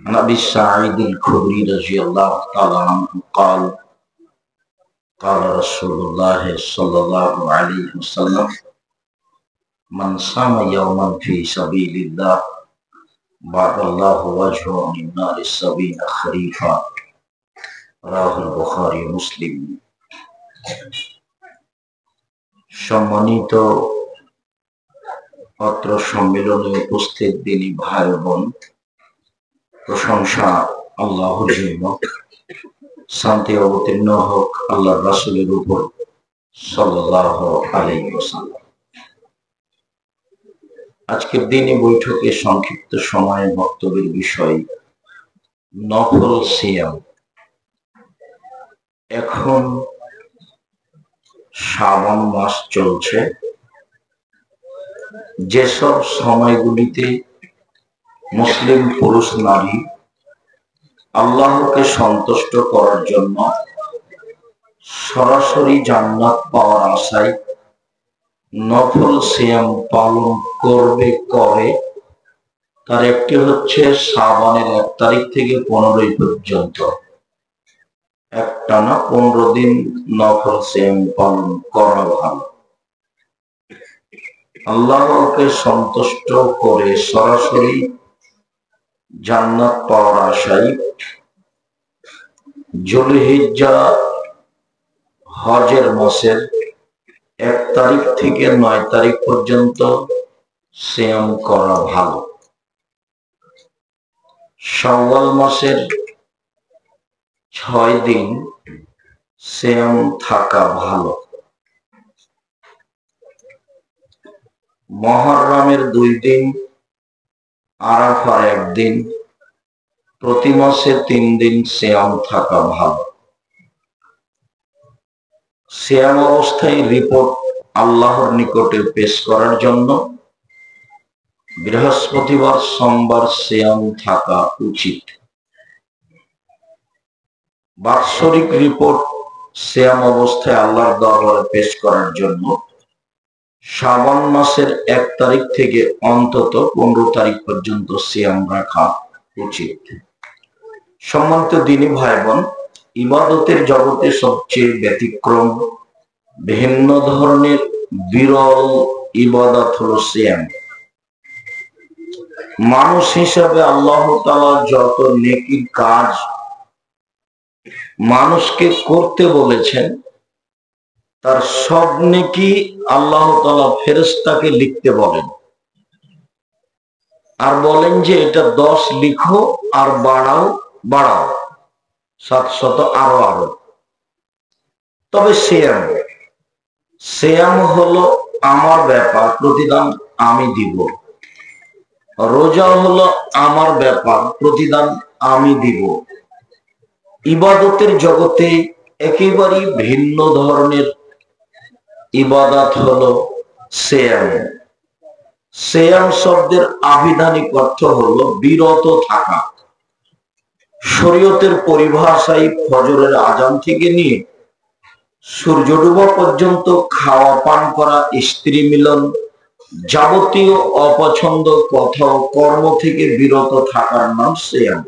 عن أبي سعيد الخدري رضي الله تعالى عنه قال قال رسول الله صلى الله عليه وسلم من صام يوما في سبيل الله بعث الله وجهه من نار السبيل خريفا رواه البخاري মুসলিম। সম্মানিত পত্র সম্মেলনে উপস্থিত দিনী ভাই বোন, প্রশংসা আল্লাহর জন্য, শান্তি অবতীর্ণ হোক আল্লাহর রাসূলের উপর সাল্লাল্লাহু আলাইহি ওয়াসাল্লাম। আজকের দিনে বৈঠকে সংক্ষিপ্ত সময়ে বক্তব্যের বিষয় নফল সিয়াম। এখন শাবান মাস চলছে, যেসব সময়গুলিতে মুসলিম পুরুষ নারী আল্লাহকে সন্তুষ্ট করার জন্য সরাসরি জান্নাত পাওয়ার আশায় নফল সিয়াম পালন করে, তার একটি হচ্ছে শাবানের 1 তারিখ থেকে 15 পর্যন্ত একটানা 15 দিন নফল সিয়াম পালন করা ভালো। আল্লাহকে সন্তুষ্ট করে সরাসরি জান্নাত পাওয়ার আশায় যুলহিজ্জা হজের মাসের 1 তারিখ থেকে 9 তারিখ পর্যন্ত সিয়াম করা ভালো। শাওয়াল মাসের 6 দিন সিয়াম থাকা ভালো। মুহররমের 2 দিন, আরাফার 1 দিন, প্রতি মাসে 3 দিন সিয়াম থাকা ভালো। সিয়াম অবস্থায় রিপোর্ট আল্লাহর নিকটে পেশ করার জন্য বৃহস্পতিবার, সোমবার সিয়াম থাকা উচিত। বাৎসরিক রিপোর্ট সিয়াম অবস্থায় আল্লাহর দরবারে পেশ করার জন্য শাবান মাসের 1 তারিখ থেকে অন্তত 15 তারিখ পর্যন্ত সিয়াম রাখা উচিত। সম্মানিত দিনী ভাই বোন, ইবাদতের জগতে সবচেয়ে ব্যতিক্রম, ভিন্ন ধরনের বিরল ইবাদত হলো সিয়াম। মানুষ হিসাবে আল্লাহ তাআলা যত নেকির কাজ মানুষকে করতে বলেছেন, তার সব নেকি আল্লাহ তাআলা ফেরেশতাকে লিখতে বলেন, আর বলেন যে এটা 10 লিখো আর বাড়াও 700 আরো। তবে সিয়াম হলো আমার ব্যাপার, প্রতিদান আমি দিব। রোজা হলো আমার ব্যাপার, প্রতিদান আমি দিব। ইবাদতের জগতে একেবারেই ভিন্ন ধরনের ইবাদত হলো সিয়াম। সিয়াম শব্দের আবিধানিক অর্থ হলো বিরত থাকা। শরীয়তের পরিভাষায় ফজরের আজান থেকে নিয়ে সূর্য ডোবা পর্যন্ত খাওয়া পান করা, স্ত্রী মিলন, যাবতীয় অপছন্দ কথা ও কর্ম থেকে বিরত থাকার নাম সিয়াম।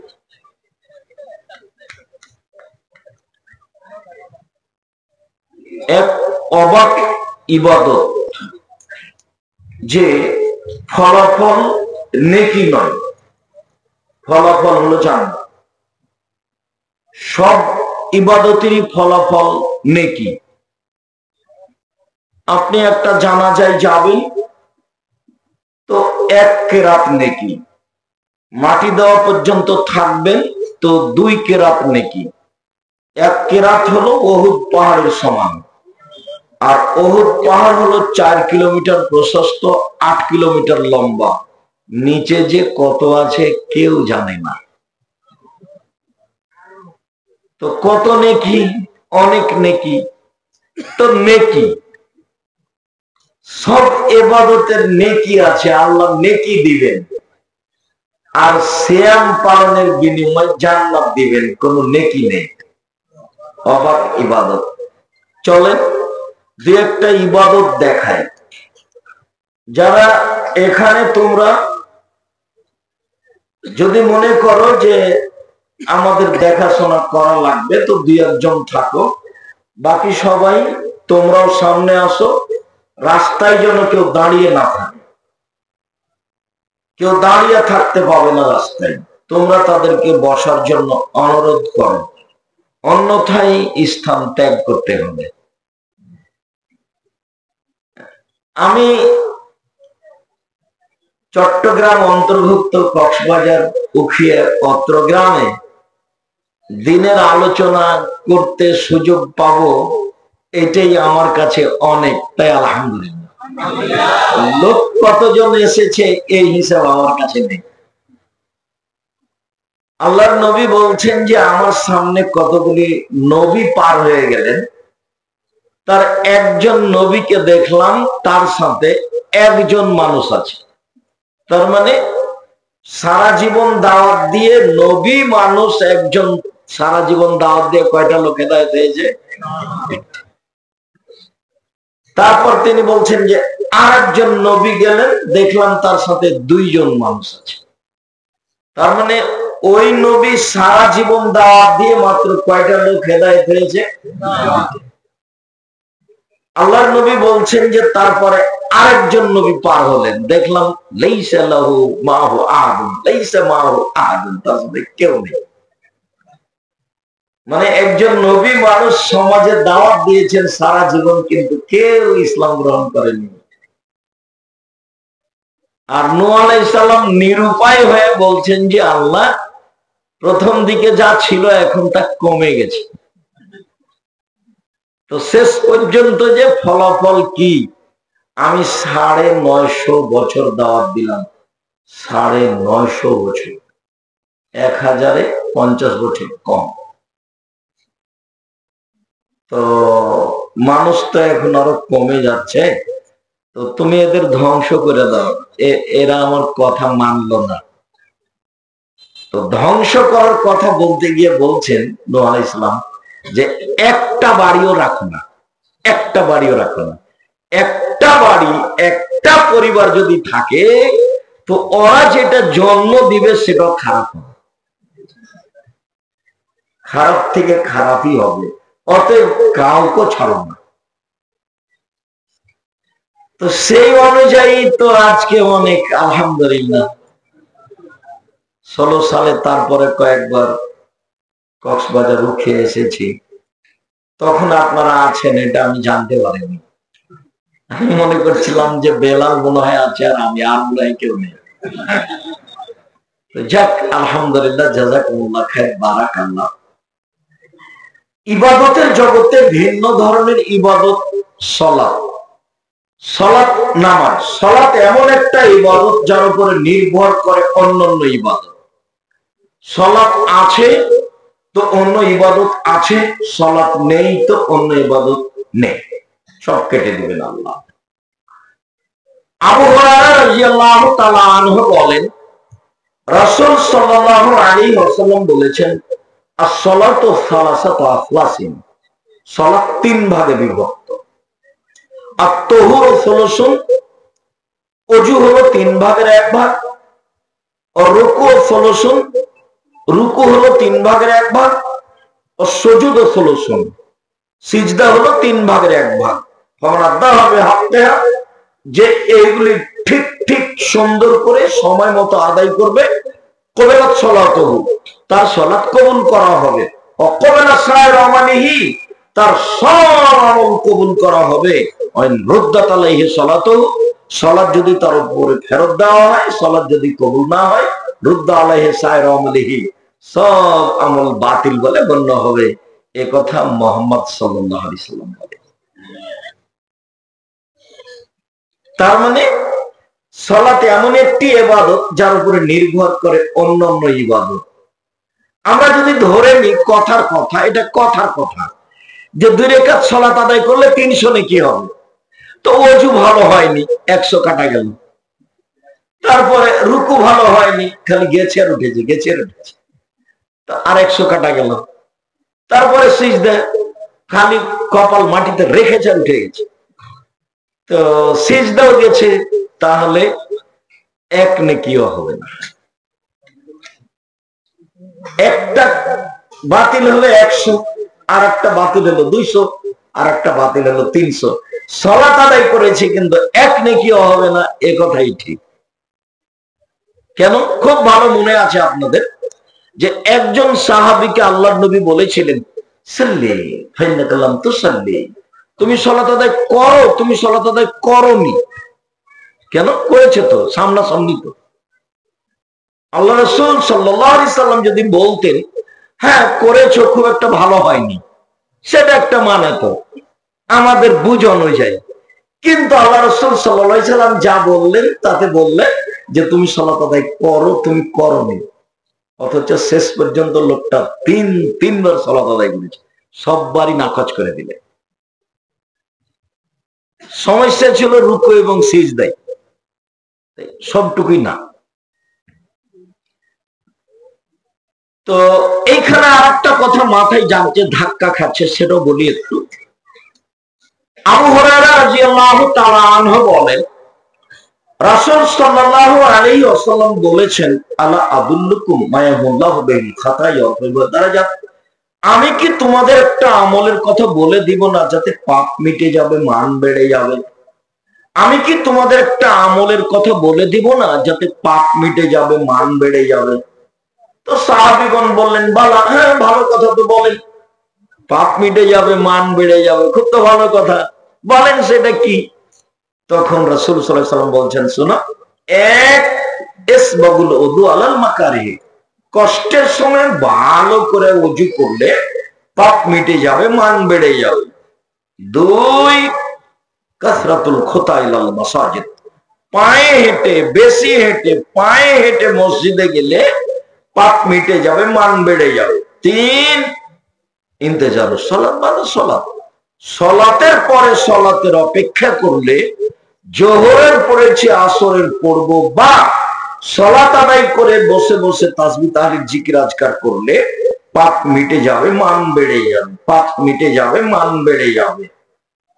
এক অবাক ইবাদত যে ফলাফল নেকি নয়, ফলাফল হলো জান্নাত। সব ইবাদতেরই ফলাফল নেকি। আপনি একটা জানাজায় যাবেন তো 1 কেরাত নেকি, মাটি দেওয়া পর্যন্ত থাকবেন তো 2 কেরাত নেকি। 1 কেরাত হলো উহুদ পাহাড়ের সমান, আর উহুদ পাহাড় হলো 4 কিলোমিটার প্রশস্ত, 8 কিলোমিটার লম্বা। নিচে যে কত আছে কেউ জানে না। তো কত নেকি? অনেক নেকি। তো নেকি, সব ইবাদতের নেকি আছে, আল্লাহ নেকি দিবেন, আর সিয়াম পালনের বিনিময়ে জান্নাত দিবেন, কোনো নেকি নেই। অবাক ইবাদত। চলেন 2-1টা ইবাদত দেখায়, যারা এখানে তোমরা যদি মনে করো যে আমাদের দেখাশোনা করা লাগবে তো দুই একজন থাকো, বাকি সবাই তোমরাও সামনে আসো। রাস্তায় যেন কেউ দাঁড়িয়ে না থাকে, কেউ দাঁড়িয়ে থাকতে পাবে না রাস্তায়। তোমরা তাদেরকে বসার জন্য অনুরোধ করো, অন্যথায় স্থান ত্যাগ করতে হবে। আমি চট্টগ্রাম অন্তর্ভুক্ত কক্সবাজার উখিয়া অত্র গ্রামে দিনের আলোচনা করতে সুযোগ পাবো, এটাই আমার কাছে অনেক। তাই আলহামদুলিল্লাহ। লোক কতজন এসেছে এই হিসাব আমার কাছে নেই। আল্লাহর নবী বলছেন যে আমার সামনে কতগুলি নবী পার হয়ে গেলেন, তার একজন নবীকে দেখলাম, তার সাথে একজন মানুষ আছে। তার মানে সারা জীবন দাওয়াত দিয়ে নবী মানুষ একজন, সারা জীবন দাওয়াত দিয়ে কয়টা লোক হেদায়েত হয়েছে? তারপর তিনি বলছেন যে আরেকজন নবী গেলেন, দেখলাম তার সাথে দুইজন মানুষ আছে। তার মানে ওই নবী সারা জীবন দাওয়াত দিয়ে মাত্র কয়টা লোক হেদায়েত হয়েছে? আল্লাহর নবী বলছেন যে তারপরে আরেকজন নবী পার হলেন, দেখলাম লাইসা লাহু মাহু আহাদুন, লাইসা মাহু আহাদুন, তার সাথে কেউ নেই। মানে একজন নবী মানুষ সমাজে দাওয়াত দিয়েছেন সারা জীবন, কিন্তু কেউ ইসলাম গ্রহণ করেনি। আর নূহ আলাইহিস সালাম নিরুপায় হয়ে বলছেন যে আল্লাহ, প্রথম দিকে যা ছিল এখন তা কমে গেছে। তো শেষ পর্যন্ত যে ফলাফল কি, আমি 950 বছর দাওয়াত দিলাম, 950 বছর, 1050 বছর কম। তো মানুষ তো এখন আরো কমে যাচ্ছে, তো তুমি এদের ধ্বংস করে দাও। এরা আমার কথা মানলো না, তো ধ্বংস করার কথা বলতে গিয়ে বলছেন নূহ আলাইহিস সালাম যে একটা বাড়িও রাখো না, একটা বাড়িও রাখো না। একটা বাড়ি, একটা পরিবার যদি থাকে, তো ওরা যেটা জন্ম দিবে সেটাও খারাপ হবে, খারাপ থেকে খারাপই হবে। অতএব কাউকে ছাড়ো না। তো সেই অনুযায়ী তো আজকে অনেক আলহামদুলিল্লাহ 16 সালে তারপরে কয়েকবার কক্সবাজার রুখে এসেছি। তখন আপনারা আছেন এটা আমি জানতে পারিনি। আমি মনে করছিলাম যে বেলাল মনে হয় আছে আর আমি, আর মনে হয় কেউ নেই। যাক আলহামদুলিল্লাহ, জাযাকুমুল্লাহ খায়র, বারাকাল্লাহ। ইবাদতের জগতে ভিন্ন ধরনের ইবাদত সালাত। সালাত নামাজ, সালাত এমন একটা ইবাদত যার উপরে নির্ভর করে অন্যান্য ইবাদত। সালাত আছে তো অন্য ইবাদত আছে, সালাত নেই তো অন্য ইবাদত নেই, সব কেটে দিবেন আল্লাহ। আবু হুরায়রা রাদিয়াল্লাহু তাআলা আনহু বলেন, রাসূল সাল্লাল্লাহু আলাইহি ওয়াসাল্লাম বলেছেন, as-salatu salasatu aflasin, সালাত 3 ভাগে বিভক্ত। at-tuhuru thulusun, ওযু হলো 3 ভাগের 1 ভাগ। আর রুকু থুলুসুন, রুকু হলো 3 ভাগের 1 ভাগ। আর সুজুদ থুলুসুন, সিজদা হলো 3 ভাগের 1 ভাগ। ফরমাদা হবে হাতে, যে এইগুলি ঠিক ঠিক সুন্দর করে সময় মতো আদায় করবে, কবেলাত সালাতুহু, তার সালাত কবুল করা হবে। অকবেলা সায়ের আমানিহি, তার সব আমল কবুল করা হবে। ওয়াইন রুদ্দাত আলাইহি সালাতুহু, সালাত যদি তার উপরে ফেরত দেওয়া হয়, সালাত যদি কবুল না হয়, রুদ্দা আলাইহি সায়ের আমালিহি, সব আমল বাতিল বলে গণ্য হবে। এ কথা মুহাম্মদ সাল্লাল্লাহু আলাইহি সাল্লাম বলে। তার মানে সালাত এমন একটি ইবাদত যার উপরে নির্ভর করে অন্যান্য ইবাদত। আমরা যদি ধরে নিই কথার কথা, এটা কথার কথা, যে 2 রাকাত সালাত আদায় করলে 300 নেকি হবে। তো ওযু ভালো হয়নি, 100 কাটা গেল। তারপরে রুকু ভালো হয়নি, খালি গেছে আর উঠেছে, গেছে আর উঠেছে, তো আর 100 কাটা গেল। তারপরে সিজদা, খালি কপাল মাটিতে রেখেছে আর উঠে গেছে, তো সিজদাও গেছে, তাহলে 1 নেকিও হবে না। একটা বাতিল হলে 100, আর একটা বাতিল হলো 200, আর একটা বাতিল হলো 300। সালাত আদায় করেছে কিন্তু এক নেকিও হবে না, এ কথাই ঠিক। কেন? খুব ভালো মনে আছে আপনাদের যে একজন সাহাবীকে আল্লাহর নবী বলেছিলেন, সাল্লি ফাইন্নাকা লাম তুসাল্লি, তুমি সালাত আদায় করো, তুমি সালাত আদায় করোনি। কেন? করেছে তো, সামনাসামনি তো। আল্লাহ রাসূল সাল্লাল্লাহু আলাইহি সাল্লাম যদি বলতেন, হ্যাঁ করেছো, খুব একটা ভালো হয়নি, সেটা একটা মানে তো আমাদের বুঝ অনুযায়ী। কিন্তু আল্লাহ রাসূল সাল্লাল্লাহু আলাইহি সাল্লাম যা বললেন তাতে বললেন যে তুমি সালাত আদায় করো, তুমি করোনি। অথচ শেষ পর্যন্ত লোকটা তিনবার সালাত আদায় করেছে, সববারই নাকচ করে দিলে। সমস্যা ছিল রুকু এবং সিজদায়, সবটুকুই না। তো এইখানে আর একটা কথা মাথায় জানতে ধাক্কা খাচ্ছে, সেটাও বলি একটু। আবু হুরায়রা রাদিয়াল্লাহু তাআলা আনহু বলেন, রাসূল সাল্লাল্লাহু আলাইহি ওয়াসাল্লাম বলেছেন, আলা আদুল্লুকুম মা ইয়াহুল্লাহু বিল খাতায়া ওয়া দারাজাত, আমি কি তোমাদের একটা আমলের কথা বলে দিব না যাতে পাপ মিটে যাবে, মান বেড়ে যাবে? আমি কি তোমাদের একটা আমলের কথা বলে দিব না যাতে পাপ মিটে যাবে, মান বেড়ে যাবে? তো সাহাবীগণ বললেন, বালা, হ্যাঁ ভালো কথা তো বলেন, পাপ মিটে যাবে, মান বেড়ে যাবে, খুব তো ভালো কথা, বলেন সেটা কি? তখন রাসূল সাল্লাল্লাহু আলাইহি ওয়াসাল্লাম বলছেন, শোনো, এক ইসবাগুল উযু আলাল মাকারিহ, কষ্টের সময় ভালো করে ওযু করলে পাপ মিটে যাবে, মান বেড়ে যাবে। 2 কাসরাতুল খুতা ইলাল মাসাজিদ, পায়ে হেঁটে, বেশি হেঁটে, পায়ে হেঁটে মসজিদে গেলে পাপ মিটে যাবে, মান বেড়ে যাবে। 3 ইন্তেজারুস সালাত বাদা সালাত, সালাতের পরে সালাতের অপেক্ষা করলে, জোহরের পড়েছে আসরের পড়ব, বা সালাত আদায় করে বসে বসে তাসবিহ তাহলিল জিকির আজকার করলে পাপ মিটে যাবে, মান বেড়ে যাবে, পাপ মিটে যাবে, মান বেড়ে যাবে।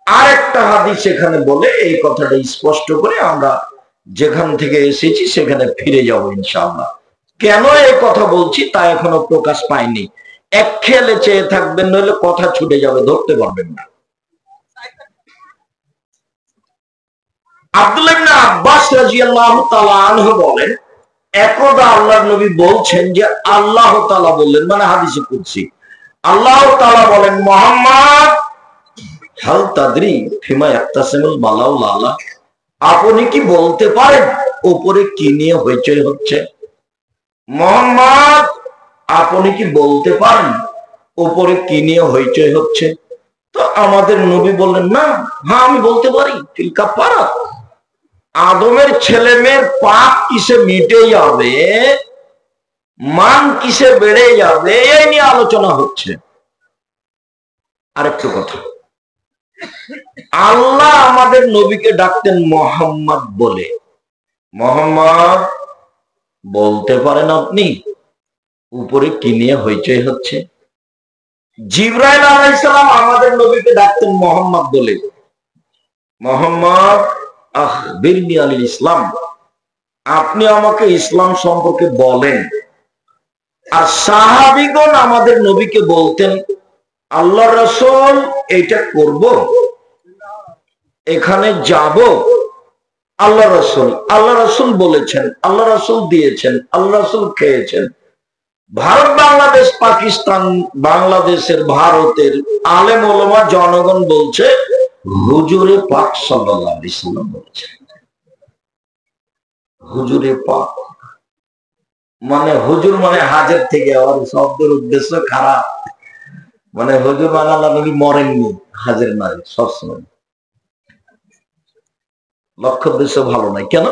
আরেকটা হাদিস এখানে বলে এই কথাটা স্পষ্ট করে আমরা যেখান থেকে এসেছি সেখানে ফিরে যাব ইনশাআল্লাহ। কেন এই কথা বলছি তা এখনো প্রকাশ পায়নি, এক খেয়ালে চেয়ে থাকবেন, নইলে কথা ছুটে যাবে, ধরতে পারবেন না। আব্দুল্লাহ ইবনে আব্বাস রাদিয়াল্লাহু তাআলা আনহু বলেন, একদা আল্লাহর নবী বলছেন যে আল্লাহ তাআলা বললেন, মানে হাদিসে কুদসি, আল্লাহ তাআলা বলেন, মুহাম্মদ হাল তাদরি ফিমা ইয়াক্তাসিমুল মালাউ লালা, আপনি কি বলতে পারেন উপরে কি নিয়ে হইচই হচ্ছে? মুহাম্মদ, আপনি কি বলতে পারেন উপরে কি নিয়ে হইচই হচ্ছে? তো আমাদের নবী বললেন, না, হ্যাঁ আমি বলতে পারি, ফিল কাফারাত, আদমের ছেলে মেয়ের পাপ কিসে মিটে যাবে, মান কিসে বেড়ে যাবে, এই নিয়ে আলোচনা হচ্ছে। আরেকটু কথা, আল্লাহ আমাদের নবীকে ডাকতেন মোহাম্মদ বলে। মোহাম্মদ, বলতে পারেন আপনি উপরে কি নিয়ে হইচই হচ্ছে? জিবরাইল আলাইহিস সালাম আমাদের নবীকে ডাকতেন মোহাম্মদ বলে, মোহাম্মদ আখবিরনি আনিল ইসলাম, আপনি আমাকে ইসলাম সম্পর্কে বলেন। আর সাহাবীগণ আমাদের নবীকে বলতেন, আল্লাহ রাসূল এটা করব, এখানে যাব, আল্লাহ রাসূল বলেছেন, আল্লাহ রাসূল দিয়েছেন, আল্লাহ রাসূল খেয়েছেন। ভারত, বাংলাদেশ, পাকিস্তান, বাংলাদেশের, ভারতের আলেম ওলামা জনগণ বলছে হুজুরে পাক সাল্লাল্লাহু আলাইহি সাল্লাম বলেছেন। হুজুরে পাক মানে, হুজুর মানে হাজের থেকে, আর শব্দের উদ্দেশ্য খারাপ, মানে হুজুর মানে আল্লাহ নবী মরেননি, হাজের নাই সবসময়, লক্ষ্য উদ্দেশ্য ভালো নাই। কেন?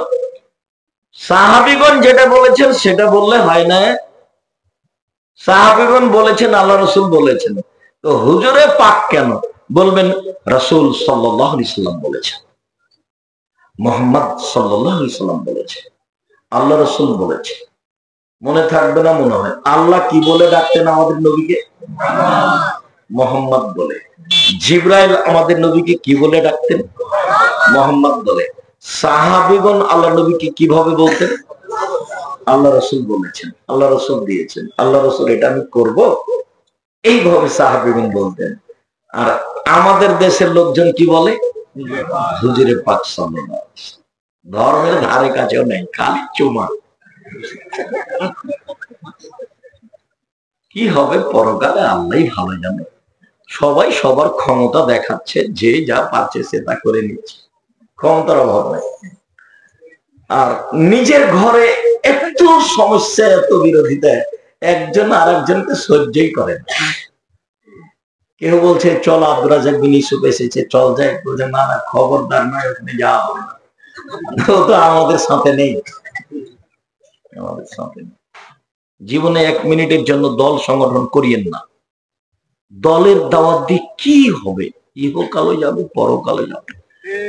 সাহাবীগণ যেটা বলেছেন সেটা বললে হয় না, সাহাবীগণ বলেছেন, আল্লাহ রাসূল বলেছেন, তো হুজুরে পাক কেন বলবেন? রাসূল সাল্লাল্লাহু আলাইহি সাল্লাম বলেছেন, মুহাম্মদ সাল্লাল্লাহু আলাইহি সাল্লাম বলেছেন, আল্লাহ রাসূল বলেছেন। মনে থাকবে না মনে হয়? আল্লাহ কি বলে ডাকতেন আমাদের নবীকে? মুহাম্মদ বলে। জিবরাইল আমাদের নবীকে কি বলে ডাকতেন? মুহাম্মদ বলে। সাহাবীগণ আল্লাহ নবীকে কিভাবে বলতেন? আল্লাহ রসুল বলেছেন, আল্লাহ রসুল দিয়েছেন, আল্লাহ রসুল এটা আমি করব, এইভাবে সাহাবীগণ বলতেন। আর আমাদের দেশের লোকজন কি বলে? হুজুরে পাক সাল্লাল্লাহু আলাইহি ওয়াসাল্লাম। ধর্মের ধারে কাছেও নেই, খালি চুমা। কি হবে পরকালে আল্লাহই ভালো জানে। সবাই সবার ক্ষমতা দেখাচ্ছে, যে যা পাচ্ছে সে তা করে নিচ্ছে, ক্ষমতার অভাব নাই। আর নিজের ঘরে একটু সমস্যা, এত বিরোধিতা, একজন আর একজনকে সহ্যই করেন। কেউ বলছে চল আব্দুর রাজ্জাক বিন ইউসুফ এসেছে, চল যাই, বলছে না না খবরদার নয়, ওখানে যাওয়া হবে না, ও তো আমাদের সাথে নেই, আমাদের সাথে নেই। জীবনে 1 মিনিটের জন্য দল সংগঠন করিয়েন না। দলের দাওয়াত দিয়ে কি হবে? ইহকালে যাবে, পরকালে যাবে।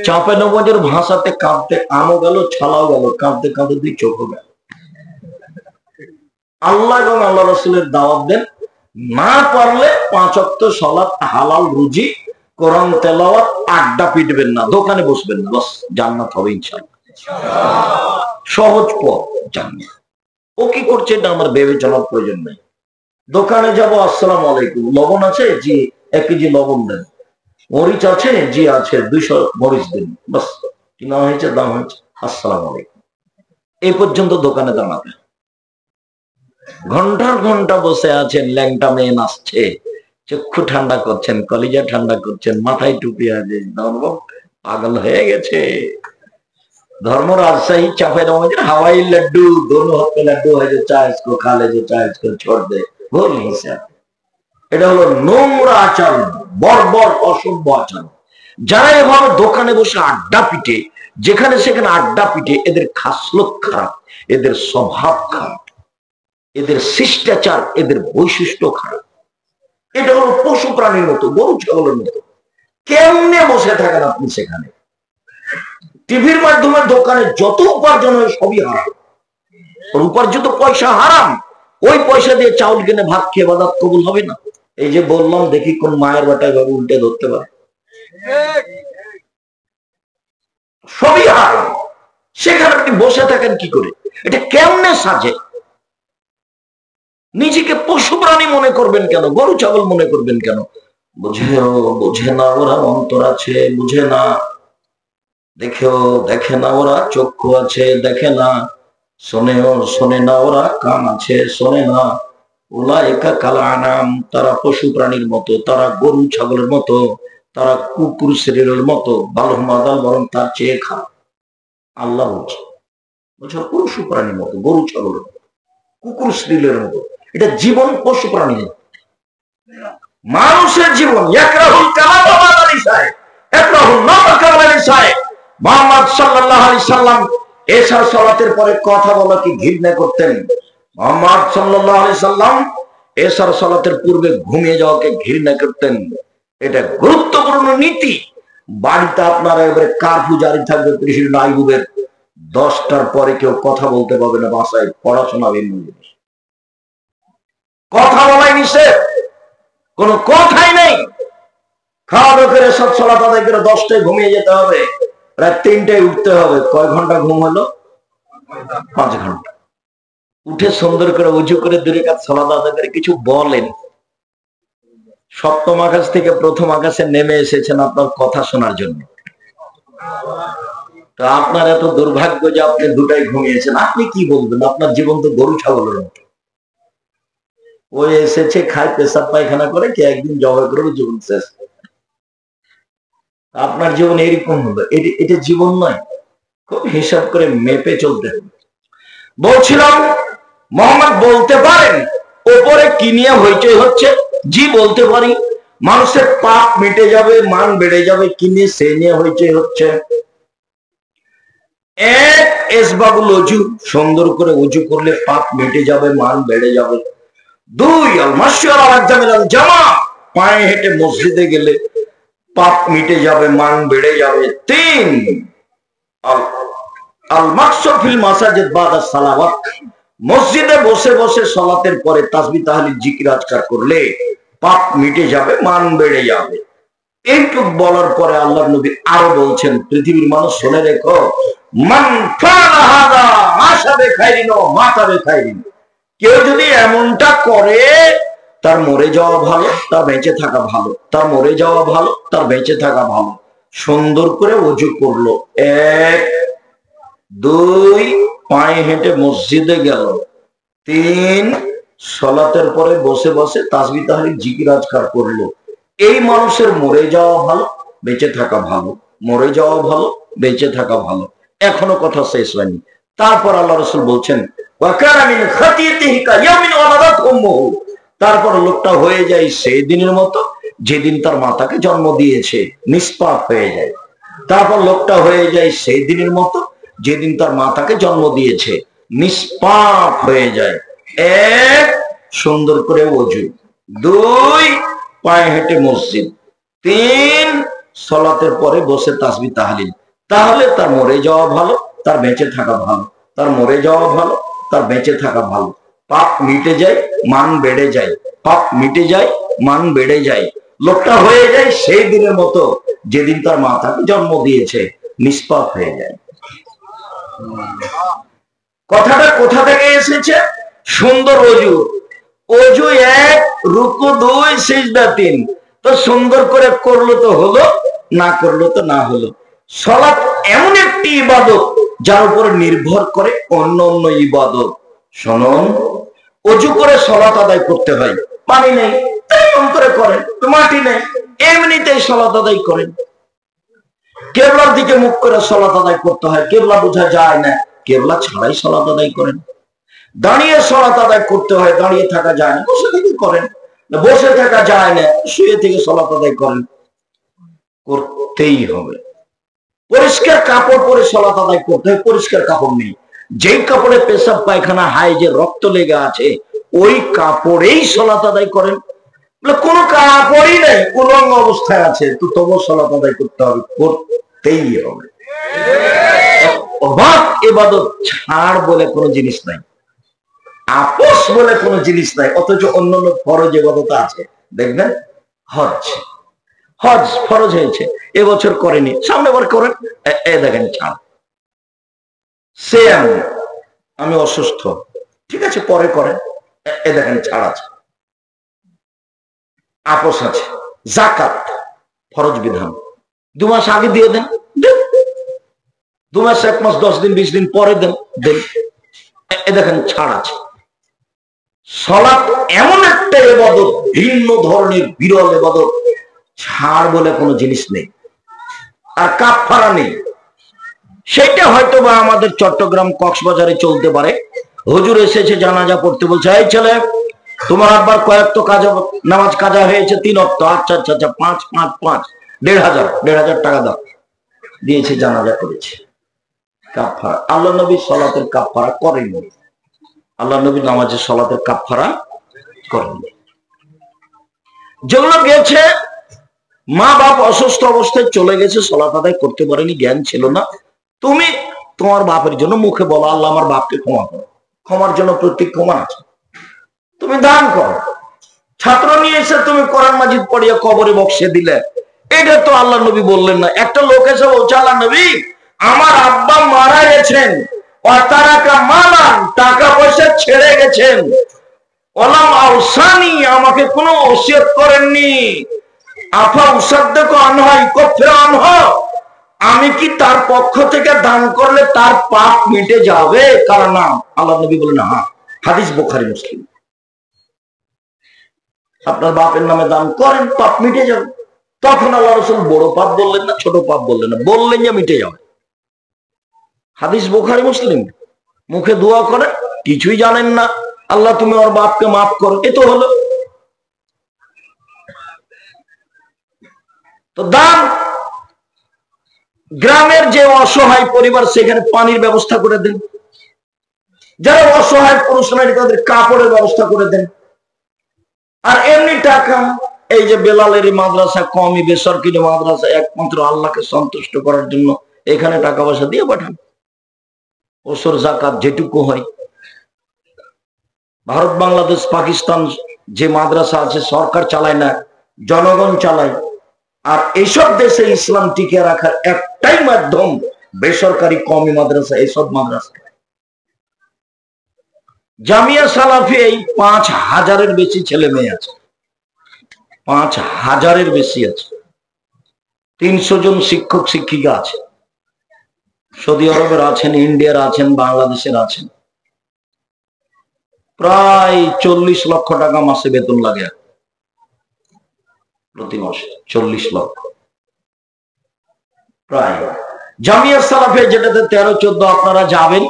চাঁপাইনবাবগঞ্জের ভাষাতে কাঁদতে আমও গেল, ছালাও গেল, কাঁদতে কাঁদতে 2 চোখও গেল। আল্লাহ এবং আল্লাহ রসুলের দাওয়াত দেন, না পারলে 5 ওয়াক্ত সালাত, হালাল রুজি, কোরআন তেলাওয়াত, আড্ডা পিটবেন না, দোকানে বসবেন না, বাস জান্নাত হবে ইনশাআল্লাহ। সহজ পথ জান্নাত। ও কি করছে এটা আমার ভেবে চলার প্রয়োজন নেই। দোকানে যাবো, আসসালামু আলাইকুম, লবণ আছে? জি 1 কেজি লবণ দেন। মরিচ আছে? জি আছে, 200 মরিচ দিন, বাস কিনা হয়েছে, দাম হয়েছে, আসসালামু আলাইকুম। এই পর্যন্ত দোকানে দাঁড়াবে। ঘন্টার ঘন্টা বসে আছেন, ল্যাংটা মেয়ে নাচছে, চক্ষু ঠান্ডা করছেন, কলিজা ঠান্ডা করছেন, মাথায় টুপি আছে, পাগল হয়ে গেছে। धर्म राजशाही चांपाइनबाबगंज हवाई लड्डू दोनों हाथ में लड्डू है, जो चाहे इसको खा ले, जो चाहे इसको छोड़ दे, वो नहीं से এটা হলো নোংরা আচরণ, বর্বর অসভ্য আচরণ। যারা এভাবে দোকানে বসে আড্ডা পিটে, যেখানে সেখানে আড্ডা পিটে, এদের খাসলত খারাপ, এদের স্বভাব খারাপ, এদের শিষ্টাচার, এদের বৈশিষ্ট্য খারাপ। এটা হলো পশু প্রাণীর মতো, গরু ছাগলের মতো। কেমনে বসে থাকেন আপনি সেখানে? টিভির মাধ্যমে দোকানে যত উপার্জন হয় সবই হারাম, উপার্জিত পয়সা হারাম। ওই পয়সা দিয়ে চাউল কিনে ভাত খেয়ে বাদাত কবুল হবে না। এই যে বললাম, দেখি কোন মায়ের বাটায় ভাবে উল্টে ধরতে পারে। সবই হারাম, সেখানে আপনি বসে থাকেন কি করে? এটা কেমনে সাজে? নিজেকে পশু প্রাণী মনে করবেন কেন? গরু ছাগল মনে করবেন কেন? বুঝে না ওরা, অন্তর আছে বুঝে না, দেখে না ওরা, চক্ষু আছে দেখে না, শোনে না ওরা, কান আছে শোনে না। উলাইকা কাল আনাম, তারা পশু প্রাণীর মতো, তারা গরু ছাগলের মতো, তারা কুকুর শরীরের মতো, বালহুম আদাল, বরং তার চেয়ে খারাপ। আল্লাহ বলছে পশু প্রাণীর মতো, গরু ছাগলের মতো, কুকুর শরীরের মতো। এটা জীবন পশু প্রাণীর। মানুষের জীবন ইয়াকরাহুল কালাম ওয়া মালিসায়, ইয়াকরাহুল নাতকা ওয়া লিসায়। মুহাম্মদ সাল্লাল্লাহু আলাইহি সাল্লাম এশার সালাতের পরে কথা বলাকে ঘৃণা করতেন। মুহাম্মদ সাল্লাল্লাহু আলাইহি সাল্লাম এশার সালাতের পূর্বে ঘুমিয়ে যাওয়াকে ঘৃণা করতেন। এটা গুরুত্বপূর্ণ নীতি। বাড়িতে আপনারা এবারে কারফিউ জারি থাকবে প্রেসিডেন্ট আইয়ুবের, 10টার পরে কেউ কথা বলতে পারবে না, বাসায় পড়াশোনা ভিন্ন জিনিস, কথা বলাই নিষেধ, কোনো কথাই নেই। খাওয়া দাওয়া করে সব সালাত আদায় করে 10টায় ঘুমিয়ে যেতে হবে, রাত 3টায় উঠতে হবে। কয় ঘন্টা ঘুম হলো? 5 ঘন্টা। উঠে সুন্দর করে উজু করে 2 রাকাত সালাত আদায় করে কিছু বলেন। 7ম আকাশ থেকে 1ম আকাশে নেমে এসেছেন আপনার কথা শোনার জন্য। তো আপনার এত দুর্ভাগ্য যে আপনি 2টায় ঘুমিয়েছেন, আপনি কি বলবেন? আপনার জীবন তো গরু ছাগলের মতো। ওই এসেছে, খায়, পেশাব পায়খানা করে, কে একদিন জবাই করে জীবন শেষ। আপনার জীবন এরকম হলো, এটা জীবন নয়। খুব হিসাব করে মেপে চলতে হবে। বলছিলাম, মোহাম্মদ বলতে পারেন ওপরে কি নিয়ে হইচই হচ্ছে? জি বলতে পারি। মানুষের পাপ মিটে যাবে, মান বেড়ে যাবে, কি নিয়ে? সে নিয়ে হইচই হচ্ছে। 1 ইসবাগুল ওযু, সুন্দর করে ওযু করলে পাপ মিটে যাবে, মান বেড়ে যাবে। 2 আল মাশী আলা জামিল জামা, পায়ে হেঁটে মসজিদে গেলে পাপ মিটে যাবে, মান বেড়ে যাবে। 3 আল মাকসুদ ফিল মাসাজিদ বাদা সালাওয়াত, মসজিদে বসে বসে সালাতের পরে তাসবিহ তাহলিল জিকির আজকার করলে পাপ মিটে যাবে, মান বেড়ে যাবে। এইটুক বলার পরে আল্লাহর নবী আরো বলছেন, পৃথিবীর মানুষ শুনে রেখো, মান ফাআলা হাযা আশা বিখাইরিন ওয়া মাতা বিখাইরিন, কেউ যদি এমনটা করে তার মরে যাওয়া ভালো, তার বেঁচে থাকা ভালো, তার মরে যাওয়া ভালো, তার বেঁচে থাকা ভালো। সুন্দর করে ওযু করলো, 1 2 পায়ে হেঁটে মসজিদে গেল, 3 সালাতের পরে বসে বসে তাসবিহ তাহলিল জিকির আজকার করলো। এই মানুষের মরে যাওয়া ভালো, বেঁচে থাকা ভালো, মরে যাওয়া ভালো, বেঁচে থাকা ভালো। এখনো কথা শেষ হয়নি। তারপর আল্লাহ রাসূল বলছেন ওয়াকানা মিন খাতিয়াতিহি কায়াউমিন ওয়ালাদাত উম্মুহু, তারপর লোকটা হয়ে যায় সেই দিনের মতো যেদিন তার মাতাকে জন্ম দিয়েছে, নিষ্পাপ হয়ে যায়। তারপর লোকটা হয়ে যায় সেই দিনের মতো যেদিন তার মাতাকে জন্ম দিয়েছে, নিষ্পাপ হয়ে যায়। 1 সুন্দর করে ওযু, 2 পায়ে হেঁটে মসজিদ, 3 সালাতের পরে বসে তাসবিহ তাহলিল। তাহলে তার মরে যাওয়া ভালো, তার বেঁচে থাকা ভালো, তার মরে যাওয়া ভালো, তার বেঁচে থাকা ভালো। পাপ মিটে যায়, মান বেড়ে যায়, পাপ মিটে যায়, মান বেড়ে যায়। লোকটা হয়ে যায় সেই দিনের মতো যেদিন তার মাতাকে জন্ম দিয়েছে, নিষ্পাপ হয়ে যায়। কথাটা কোথা থেকে এসেছে? সুন্দর ওযু, ওযু 1, রুকু 2, সিজদা 3। তো সুন্দর করে করলো তো হলো, না করলো তো না হলো। সালাত এমন একটি ইবাদত যার উপর নির্ভর করে অন্য অন্য ইবাদত। শুনুন, ওযু করে সালাত আদায় করতে হয়, পানি নেই তেমন করে করেন, মাটি নেই এমনিতেই সালাত আদায় করেন। কিবলার দিকে মুখ করে সালাত আদায় করতে হয়, কিবলা বোঝা যায় না, কিবলা ছাড়াই সালাত আদায় করেন। দাঁড়িয়ে সালাত আদায় করতে হয়, দাঁড়িয়ে থাকা যায় না, বসে থেকে করেন। বসে থাকা যায় না, শুয়ে থেকে সালাত আদায় করেন। করতেই হবে। পরিষ্কার কাপড় পরে সালাত আদায় করতে হয়, পরিষ্কার কাপড় নেই, যেই কাপড়ে পেশাব পায়খানা হাইজে রক্ত লেগে আছে ওই কাপড়েই সালাত আদায় করেন। কোন কাপড়ই নেই, উলঙ্গ অবস্থায় আছে, তো তবু সালাত আদায় করতে হবে, করতেই হবে। অবাক ইবাদত ছাড় বলে কোনো জিনিস নাই, আপোষ বলে কোনো জিনিস নাই। অথচ অন্যান্য ফরজ ইবাদত আছে। দেখবেন হজ, হজ ফরজ হয়েছে, এবছর করেনি, সামনে বার করেন, দেখেন ছাড়। সিয়াম, আমি অসুস্থ, ঠিক আছে পরে করেন, দেখেন ছাড় আছে, আপোষ আছে। যাকাত ফরজ বিধান, 2 মাস আগে দিয়ে দেন, 2 মাস 1 মাস 10 দিন 20 দিন পরে দেন, দেখেন ছাড় আছে। সালাত এমন একটা ইবাদত, ভিন্ন ধরনের বিরল ইবাদত, ছাড় বলে কোনো জিনিস নেই। আর কাফারা নেই, সেটা হয়তো বা আমাদের চট্টগ্রাম কক্সবাজারে চলতে পারে। হুজুর এসেছে জানাজা পড়তে, বলছে এই ছেলে তোমার আব্বার কয়েকটা কাজা নামাজ কাজা হয়েছে 3 ওয়াক্ত। আচ্ছা আচ্ছা আচ্ছা, 5 5 5 1,500 টাকা দাও, দিয়েছে, জানাজা করেছে। কাফারা, আল্লাহ নবী সালাতের কাফারা করেননি, আল্লাহ নবী নামাজের সালাতের কাফারা করেননি। যেগুলো গেছে মা বাপ অসুস্থ অবস্থায় চলে গেছে, সালাত আদায় করতে পারেনি, জ্ঞান ছিল না, তুমি তোমার বাপের জন্য মুখে বলো আল্লাহ আমার বাপকে ক্ষমা করো, ক্ষমার জন্য প্রত্যেক ক্ষমা আছে, তুমি দান করো। ছাত্র নিয়ে এসে তুমি কোরআন মাজিদ পড়িয়ে কবরে বক্সে দিলে, এটা তো আল্লাহ নবী বললেন না। একটা লোক এসে বলছে আল্লাহ নবী আমার আব্বা মারা গেছেন, তারাকা মালান, টাকা পয়সা ছেড়ে গেছেন, ওলাম আউসানি, আমাকে কোনো ওসিয়ত করেননি, আফা উসাদ্দেকু আনহা ইকফির আনহা, আমি কি তার পক্ষ থেকে দান করলে তার পাপ মিটে যাবে? কারণ না, আল্লাহ নবী বলেন হ্যাঁ, হাদিস বুখারী মুসলিম। আপনার বাপের নামে দান করেন, পাপ মিটে যাবে। তখন আল্লাহ রাসূল বড় পাপ বললেন না, ছোট পাপ বললেন না, বললেন যে মিটে যাবে। হাদিস বুখারী মুসলিম। মুখে দোয়া করেন, কিছুই জানেন না, আল্লাহ তুমি ওর বাপকে মাফ করো, এ তো হলো। তো দান, গ্রামের যে অসহায় পরিবার সেখানে পানির ব্যবস্থা করে দেন, যারা অসহায় পুরুষ নারী তাদের কাপড়ের ব্যবস্থা করে দেন। আর এমনি টাকা, এই যে বেলালের মাদ্রাসা, কমি বেসরকারি মাদ্রাসা, একমাত্র আল্লাহকে সন্তুষ্ট করার জন্য এখানে টাকা পয়সা দিয়ে পাঠান। ওসর যাকাত যেটুকু হয়, ভারত বাংলাদেশ পাকিস্তান যে মাদ্রাসা আছে সরকার চালায় না, জনগণ চালায়। আর এইসব দেশে ইসলাম টিকে রাখার একটাই মাধ্যম, বেসরকারি কওমি মাদ্রাসা, এইসব মাদ্রাসা। জামিয়া সালাফি এই 5000-এর বেশি ছেলে মেয়ে আছে, 5000-এর বেশি আছে। 300 জন শিক্ষক শিক্ষিকা আছে। সৌদি আরবের আছেন, ইন্ডিয়ার আছেন, বাংলাদেশের আছেন। প্রায় 40 লক্ষ টাকা মাসে বেতন লাগে প্রতি মাসে, 40 লক্ষ প্রায়। জামিয়া সালাফিয়া যেটাতে 13-14 আপনারা যাবেন,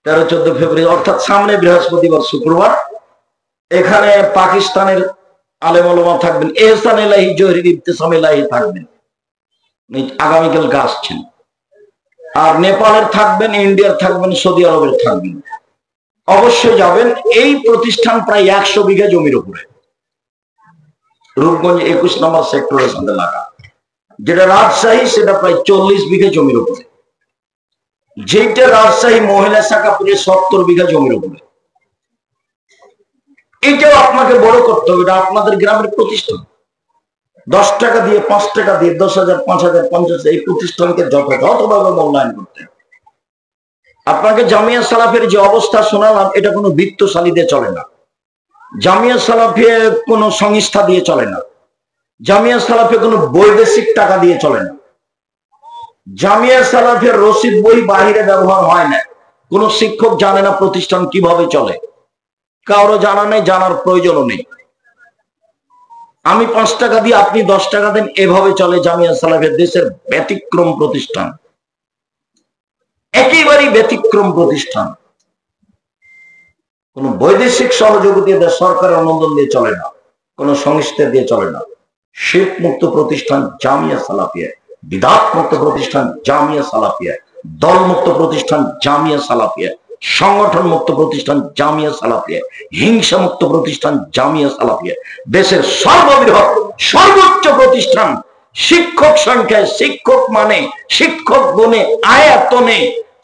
13-14 ফেব্রুয়ারি, অর্থাৎ সামনে বৃহস্পতিবার শুক্রবার, এখানে পাকিস্তানের আলেম ওলামা থাকবেন, এহসান এলাহি, জহির ইবতিসাম এলাহি থাকবেন, আগামীকালকে আসছেন। আর নেপালের থাকবেন, ইন্ডিয়ার থাকবেন, সৌদি আরবের থাকবেন। অবশ্যই যাবেন। এই প্রতিষ্ঠান প্রায় 100 বিঘা জমির উপরে, রূপগঞ্জ 21 নম্বর সেক্টরের সাথে লাগা। যেটা রাজশাহী সেটা প্রায় 40 বিঘা জমির উপরে, যেটা রাজশাহী মহিলা শাখা পুরে 70 বিঘা জমির উপরে। এটাও আপনাকে বড় করতে হবে, এটা আপনাদের গ্রামের প্রতিষ্ঠান। 10 টাকা দিয়ে, 5 টাকা দিয়ে, 10,000, 5,000, 50,000, এই প্রতিষ্ঠানকে যথাযথভাবে মূল্যায়ন করতে হবে। আপনাকে জামিয়া সালাফের যে অবস্থা শোনালাম, এটা কোনো বৃত্তশালী দিয়ে চলে না। জামিয়া সালাফে কোনো সংস্থা দিয়ে চলে না। জামিয়া সালাফে কোনো বৈদেশিক টাকা দিয়ে চলে না। জামিয়া সালাফের রসিদ বই বাহিরে ব্যবহার হয় না। কোন শিক্ষক জানে না প্রতিষ্ঠান কিভাবে চলে, কারো জানা নেই, জানার প্রয়োজনও নেই। আমি 5 টাকা দিই, আপনি 10 টাকা দেন, এভাবে চলে জামিয়া সালাফের। দেশের ব্যতিক্রম প্রতিষ্ঠান, একেবারেই ব্যতিক্রম প্রতিষ্ঠান। কোন বৈদেশিক সহযোগিতা সরকারের অনুমোদন দিয়ে চলে না, কোন সংস্থা দিয়ে চলে না। শিরক মুক্ত প্রতিষ্ঠান জামিয়া সালাফিয়া, বিদআত মুক্ত প্রতিষ্ঠান জামিয়া সালাফিয়া, দল মুক্ত প্রতিষ্ঠান জামিয়া সালাফিয়া, সংগঠন মুক্ত প্রতিষ্ঠান জামিয়া সালাফিয়া, হিংসা মুক্ত প্রতিষ্ঠান জামিয়া সালাফিয়া। দেশের সর্ববৃহৎ সর্বোচ্চ প্রতিষ্ঠান, শিক্ষক সংখ্যায়, শিক্ষক মানে, শিক্ষক গুণে, আয়াতনে,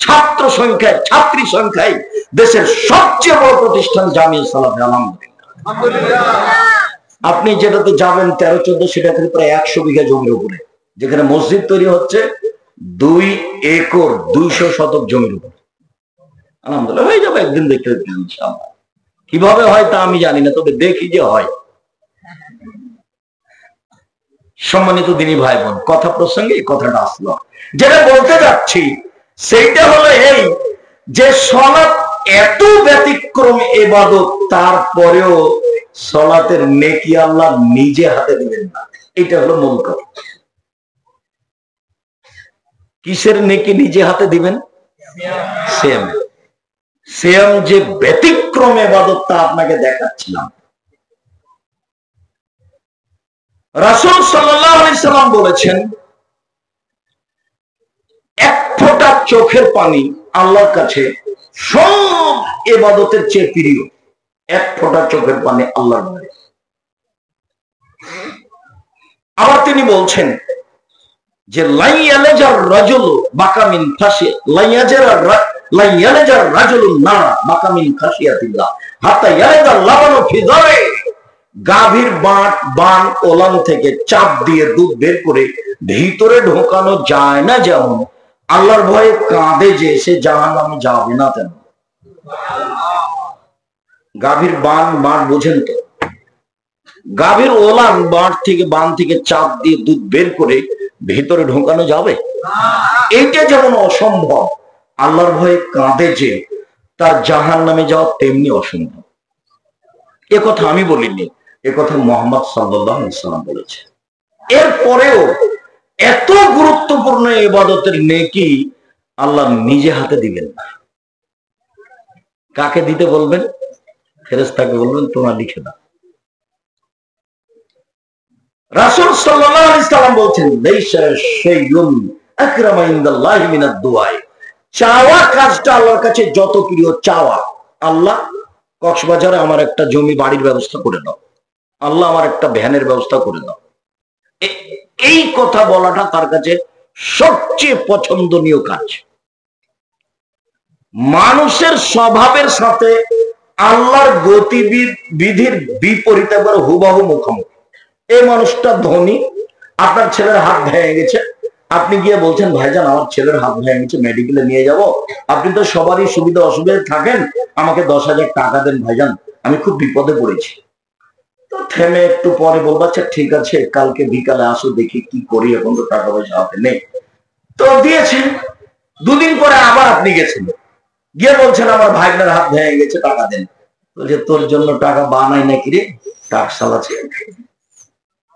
ছাত্র সংখ্যায়, ছাত্রী সংখ্যায় দেশের সবচেয়ে বড় প্রতিষ্ঠান জামিয়া সালাফিয়া। আলহামদুলিল্লাহ। আপনি যেটাতে যাবেন 13-14, সেটা প্রায় 100 বিঘা জমির উপরে, যেখানে মসজিদ তৈরি হচ্ছে 2 একর 200 শতক জমির উপরে। আলহামদুলিল্লাহ, হয়ে যাবে একদিন, দেখতে দেখতে ইনশাআল্লাহ। কিভাবে হয় তা আমি জানি না, তবে দেখি যে হয়। সম্মানিত দিনী ভাই বোন, কথা প্রসঙ্গে এই কথাটা আসলো। যেটা বলতে যাচ্ছি সেইটা হলো এই যে সালাত এত ব্যতিক্রম ইবাদত, তারপরেও সালাতের নেকি আল্লাহ নিজে হাতে দিবেন না। এটা হলো মূল কথা। কিসের নেকি নিজে হাতে দিবেন? সিয়াম। সিয়াম যে ব্যতিক্রম ইবাদত, তা আপনাকে দেখাচ্ছিলাম। রাসূল সাল্লাল্লাহু আলাইহি সাল্লাম বলেছেন, এক ফোঁটা চোখের পানি আল্লাহর কাছে সব ইবাদতের চেয়ে প্রিয়। এক ফোঁটা চোখের পানি আল্লাহর কাছে। আবার তিনি বলছেন যে লাইয়ালাজার রাজুল বাকামিন খাশি, লাইয়ালাজার রাজুলুন নার বাকামিন খাশিয়াতিল্লাহ হাত্তা ইয়ালাজাল লাবানু ফি দারে। গাভীর বান ওলান থেকে চাপ দিয়ে দুধ বের করে ভিতরে ঢোকানো যায় না, যেমন আল্লাহর ভয়ে কাঁদে যে সে জাহান্নামে যাবে না তেমন। গাভীর বান বোঝেন তো? গাভীর ওলান বান থেকে চাপ দিয়ে দুধ বের করে ভিতরে ঢোকানো যাবে? এইটা যেমন অসম্ভব, আল্লাহর ভয়ে কাঁদে যে তার জাহান্নামে যাওয়া তেমনি অসম্ভব। এ কথা আমি বলিনি, এ কথা মুহাম্মদ সাল্লাল্লাহু আলাইহি ওয়াসাল্লাম বলেছে। এরপরেও এত গুরুত্বপূর্ণ ইবাদতের নেকি আল্লাহ নিজে হাতে দিবেন না। কাকে দিতে বলবেন? ফেরেশতাকে বলবেন, তোমরা লিখে দাও। রাসূল সাল্লাল্লাহু আলাইহি ওয়াসাল্লাম বলছেন, লাইসা শাইউন আকরামা ইনদাল্লাহি মিনাদ দুআ। চাওয়া কাজটা আল্লাহর কাছে যত প্রিয়, চাওয়া, আল্লাহ কক্সবাজারে আমার একটা জমি বাড়ির ব্যবস্থা করে দাও, আল্লাহ আমার একটা ভ্যানের ব্যবস্থা করে দাও, এই কথা বলাটা তার কাছে সবচেয়ে পছন্দনীয় কাজ। মানুষের স্বভাবের সাথে আল্লাহর গতিবিধির বিপরীত, হুবাহু মুখোমুখি। এই মানুষটা ধনী, আপনার ছেলের হাত ভেঙে গেছে, আপনি গিয়ে বলছেন ভাইজান আমার ছেলের হাত ভেঙে গেছে, মেডিকেলে নিয়ে যাব, আপনি তো সবারই সুবিধা অসুবিধায় থাকেন, আমাকে 10,000 টাকা দেন ভাইজান, আমি খুব বিপদে পড়েছি। তো থেমে একটু পরে বলবো আচ্ছা ঠিক আছে কালকে বিকালে আসো দেখি কি করি, এখন তো টাকা পয়সা হাতে নেই। তো দিয়েছেন। দুদিন পরে আবার আপনি গেছেন, গিয়ে বলছেন আমার ভাইদের হাত ভেঙে গেছে, টাকা দেন। বলছে তোর জন্য টাকা বানাই নাকি রে, টাক চালাচ্ছে।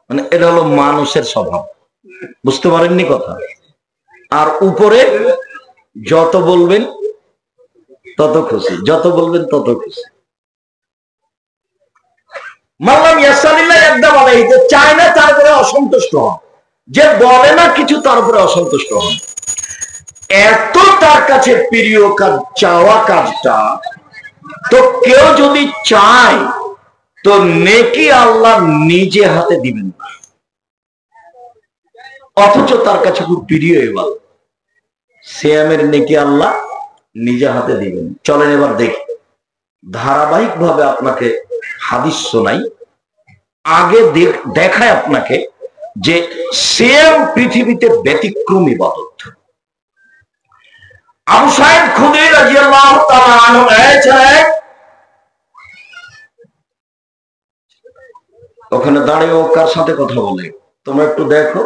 মানে এটা হলো মানুষের স্বভাব, বুঝতে পারেননি কথা। আর উপরে যত বলবেন তত খুশি, যত বলবেন তত খুশি। মাল্লাম ইয়াসালিল্লাহ একদম আলাইহি, যে চায় না তারপরে অসন্তুষ্ট হন, যে বলে না কিছু তারপরে অসন্তুষ্ট হন। এত তার কাছে প্রিয় কাজ চাওয়া কাজটা, তো কেউ যদি চায় তো নেকি আল্লাহ নিজে হাতে দিবেন না, অথচ তার কাছে খুব প্রিয় এবার সিয়ামের নেকি আল্লাহ নিজে হাতে দিবেন। চলেন এবার দেখি, ধারাবাহিক ভাবে আপনাকে হাদিস শোনাই, আগে দেখায় আপনাকে যে সিয়াম পৃথিবীতে ব্যতিক্রম ইবাদত। আবু সাঈদ খুদরি রাদিয়াল্লাহু তাআলা আনহু ওখানে দাঁড়িয়ে ও কার সাথে কথা বলে তোমরা একটু দেখো।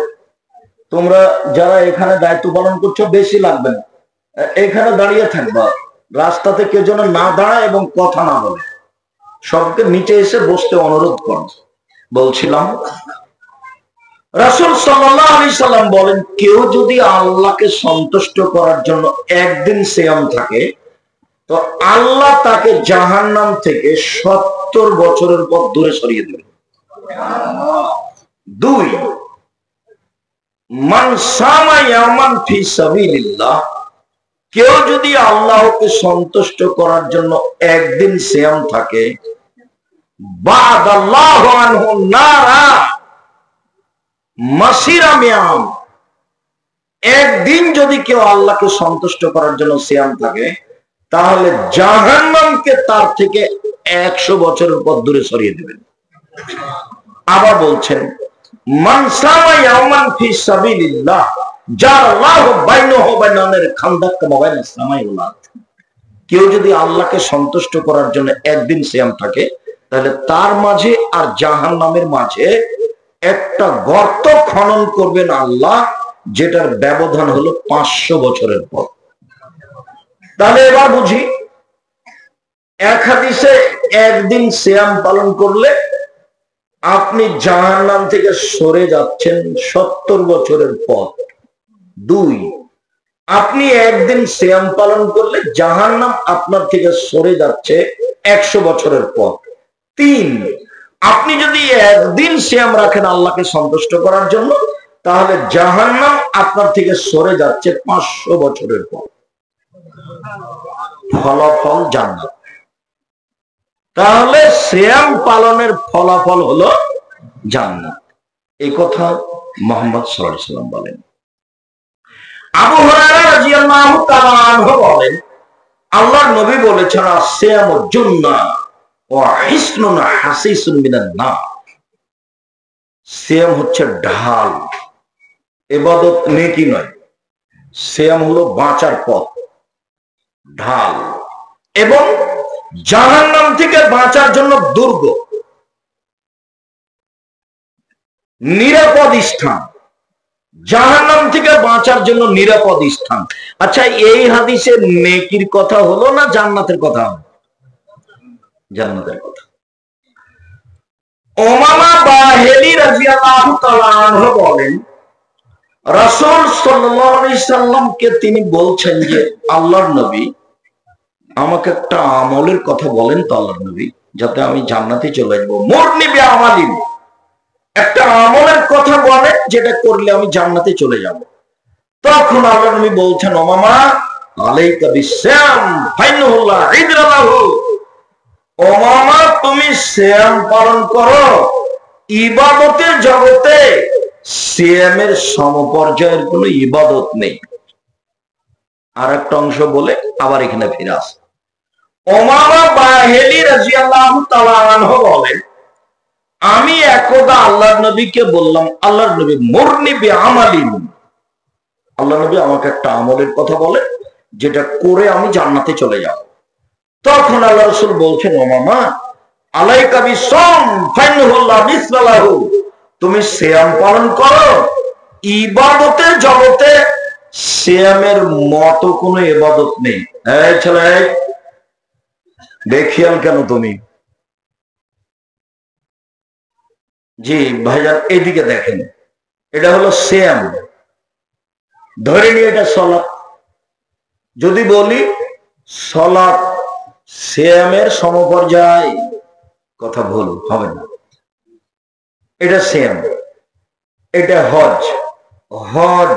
তোমরা যারা এখানে দায়িত্ব পালন করছো বেশি লাগবে না, এখানে দাঁড়িয়ে থাকবা, রাস্তাতে কেউ যেন না দাঁড়ায় এবং কথা না বলে, সবকে নিচে এসে বসতে অনুরোধ কর। বলছিলাম রাসূল সাল্লাল্লাহু আলাইহি সাল্লাম বলেন, কেউ যদি আল্লাহকে সন্তুষ্ট করার জন্য একদিন সিয়াম থাকে তো আল্লাহ তাকে জাহান্নাম থেকে 70 বছরের পর দূরে সরিয়ে দেবে। 2, মান সামা ইয়ামান ফি সাবিলিল্লাহ, কেউ যদি আল্লাহকে সন্তুষ্ট করার জন্য একদিন সিয়াম থাকে, বাদাল্লাহু আনহু নারা মাসিরা মিয়াম, একদিন যদি কেউ আল্লাহকে সন্তুষ্ট করার জন্য সিয়াম থাকে তাহলে জাহান্নামকে তার থেকে 100 বছরের পর দূরে সরিয়ে দেবেন। আবার বলছেন মান সামা ইয়ামান ফি সাবিলিল্লাহ জাআলাহু বাইনাহু ওয়া বাইনাল খান্দাক কামা বাইনাস সামাই ওয়াল আরদ, কেউ যদি আল্লাহকে সন্তুষ্ট করার জন্য একদিন সিয়াম থাকে তাহলে তার মাঝে আর জাহান্নামের মাঝে একটা গর্ত খনন করবেন আল্লাহ, যেটার ব্যবধান হলো 500 বছরের পর। তাহলে এবার বুঝি, এক হাদিসে একদিন সিয়াম পালন করলে আপনি জাহান্নাম থেকে সরে যাচ্ছেন 70 বছরের পর। 2, আপনি একদিন সিয়াম পালন করলে জাহান্নাম আপনার থেকে সরে যাচ্ছে 100 বছরের পর। 3, আপনি যদি একদিন সিয়াম রাখেন আল্লাহকে সন্তুষ্ট করার জন্য তাহলে জাহান্নাম আপনার থেকে সরে যাচ্ছে 500 বছরের পর। ফলাফল জান্নাত। তাহলে সিয়াম পালনের ফলাফল হলো জান্নাত, এই কথা মুহাম্মদ সাল্লাল্লাহু আলাইহি ওয়াসাল্লাম বলেন। আবু হুরায়রা রাদিয়াল্লাহু তাআলা আনহু বলেন, আল্লাহর নবী বলেছেন আসিয়ামু জুন্নাহ ওয়া হিসনুন হাসিসুন মিনান নার, সিয়াম হচ্ছে ঢাল, ইবাদত নেকি নয়। সিয়াম হলো বাঁচার পথ, ঢাল, এবং জাহান্নাম থেকে বাঁচার জন্য দুর্গ, নিরাপদ স্থান, জাহান্নাম থেকে বাঁচার জন্য নিরাপদ স্থান। আচ্ছা, এই হাদিসে নেকির কথা হলো না জান্নাতের কথা? জান্নাতের কথা। উমামা বাহিলি রাদিয়াল্লাহু তাআলা আনহু বলেন, রাসূল সাল্লাল্লাহু আলাইহি সাল্লামকে তিনি বলছেন যে আল্লাহর নবী আমাকে একটা আমলের কথা বলেন তো আল্লাহর নবী, যাতে আমি জান্নাতে চলে যাব। মুরনি বিআমালিন, একটা আমলের কথা বলেন যেটা করলে আমি জান্নাতে চলে যাব। তখন আল্লাহর নবী বলছেন, উমামা আলাইকা বিসিয়াম ফাইনাহুল্লাহ ইদরালাহু, উমামা তুমি সিয়াম পালন করো। ইবাদতের জগতে সিয়ামের সমপর্যায়ের কোনো ইবাদত নেই। আর একটা অংশ বলে আবার এখানে ফিরে আসে। উমামা বাহিলি রাদিয়াল্লাহু তাআলা আনহু বলেন, আমি একদা আল্লাহর নবীকে বললাম, আল্লাহর নবী মুরনি বিআমালিন, আল্লাহ নবী আমাকে একটা আমলের কথা বলে, যেটা করে আমি জান্নাতে চলে যাব। তখন আল্লাহ রাসূল বলছেন, ও মামা, আলাইকা বিসম ফাইনহুল্লাহ বিসলাহু, তুমি সিয়াম পালন করো। ইবাদতের জগতে সিয়ামের মতো কোনো ইবাদত নেই। এই ছেলে, দেখিয়াল কেন তুমি? জি ভাইজান, এইদিকে দেখেন, এটা হলো সিয়াম, ধরে নিয়ে এটা সালাত। যদি বলি সালাত সিয়ামের সমপর্যায়, কথা ভুল হবে না। এটা সিয়াম, এটা হজ, হজ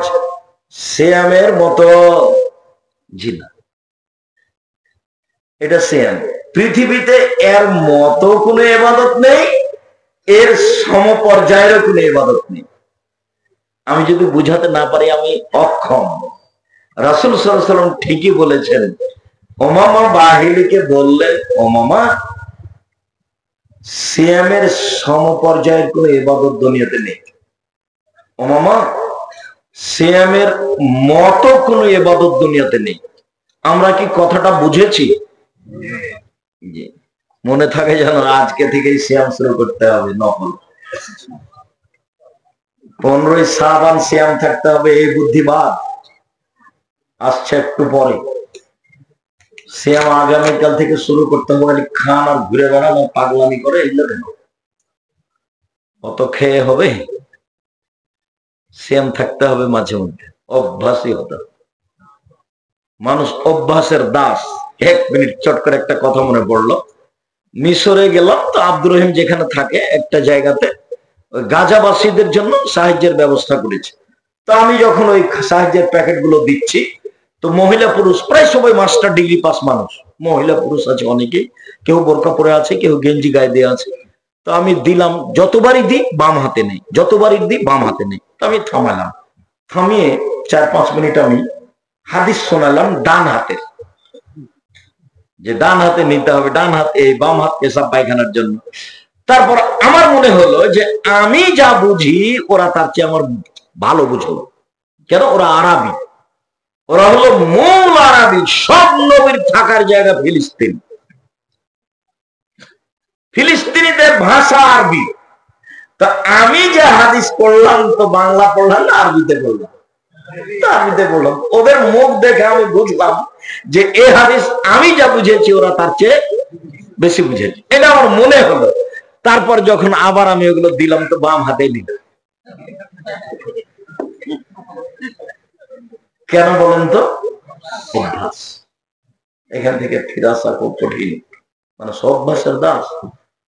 সিয়ামের মতো জি না, এটা সিয়াম। পৃথিবীতে এর মতো কোনো ইবাদত নেই, এর সমপর্যায়েরও কোনো ইবাদত নেই। আমি যদি বুঝাতে না পারি আমি অক্ষম। রাসূল সাল্লাল্লাহু আলাইহি ওয়াসাল্লাম ঠিকই বলেছেন। ওমামা বাহিলিকে বললেন, ওমামা, সিয়ামের সমপর্যায়ের কোনো ইবাদত দুনিয়াতে নেই। ওমামা, সিয়ামের মতো কোনো ইবাদত দুনিয়াতে নেই। আমরা কি কথাটা বুঝেছি? মনে থাকে যেন আজকে থেকেই সিয়াম শুরু করতে হবে, নকল 15ই শ্রাবণ সিয়াম থাকতে হবে, এই বুদ্ধিবাদ আসছে একটু পরে। সিয়াম আগামীকাল থেকে শুরু করতে হবে। খান আর ঘুরে বেড়ান আর পাগলামি করে, এগুলো কেন? অত খেয়ে হবে? সিয়াম থাকতে হবে মাঝে মধ্যে, অভ্যাসই হতে হবে। মানুষ অভ্যাসের দাস। এক মিনিট, চট করে একটা কথা মনে পড়লো। মিশরে গেলাম তো, আব্দুর রহিম যেখানে থাকে একটা জায়গাতে ওই গাজাবাসীদের জন্য সাহায্যের ব্যবস্থা করেছে। তো আমি যখন ওই সাহায্যের প্যাকেট গুলো দিচ্ছি, তো মহিলা পুরুষ প্রায় সবাই মাস্টার ডিগ্রি পাস মানুষ, মহিলা পুরুষ আছে অনেকেই, কেউ বোরকা পরে আছে, কেউ গেঞ্জি গায়ে দিয়ে আছে। তো আমি দিলাম, যতবারই দিই বাম হাতে নেই, যতবারই দিই বাম হাতে নেই। তো আমি থামালাম, থামিয়ে 4-5 মিনিট আমি হাদিস শোনালাম ডান হাতের, যে ডান হাতে নিতে হবে, ডান হাত এই বাম হাত পেশাব পায়খানার জন্য। তারপর আমার মনে হলো যে আমি যা বুঝি ওরা তার চেয়ে আমার ভালো বুঝলো। কেন? ওরা আরবি, ওরা হলো মূল আরবি। সব নবীর থাকার জায়গা ফিলিস্তিন, ফিলিস্তিনিদের ভাষা আরবি। তা আমি যে হাদিস পড়লাম, তো বাংলা পড়লাম না আরবিতে পড়লাম? আরবিতে পড়লাম। ওদের মুখ দেখে আমি বুঝলাম যে এই হাদিস আমি যা বুঝেছি ওরা তার চেয়ে বেশি বুঝেছি, এটা আমার মনে হলো। তারপর যখন আবার আমি ওগুলো দিলাম, তো বাম হাতে দিলাম। কেন বলেন তো? অভ্যাস। এখান থেকে ফিরে আসা খুব কঠিন। মানে অভ্যাসের দাস।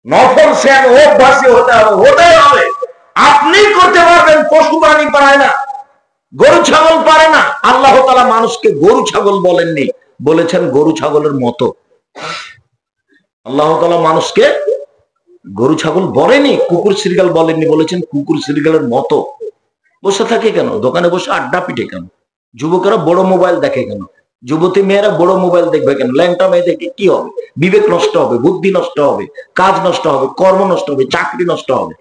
নফল সিয়াম অভ্যাসী হতে হবে, হতেই হবে। আপনি করতে পারবেন, পশু প্রাণী পারে না, গরু ছাগল পারে না। আল্লাহ তাআলা মানুষকে গরু ছাগল বলেননি, বলেছেন গরু ছাগলের মতো। আল্লাহ তাআলা মানুষকে গরু ছাগল বলেনি, কুকুর শ্রীগাল বলেননি, বলেছেন কুকুর শ্রীগালের মতো। বসে থাকে কেন? দোকানে বসে আড্ডা পিটে কেন? যুবকেরা বড় মোবাইল দেখে কেন? যুবতী মেয়েরা বড় মোবাইল দেখবে কেন? ল্যাংটা মেয়ে দেখে কি হবে? বিবেক নষ্ট হবে, বুদ্ধি নষ্ট হবে, কাজ নষ্ট হবে, কর্ম নষ্ট হবে, চাকরি নষ্ট হবে,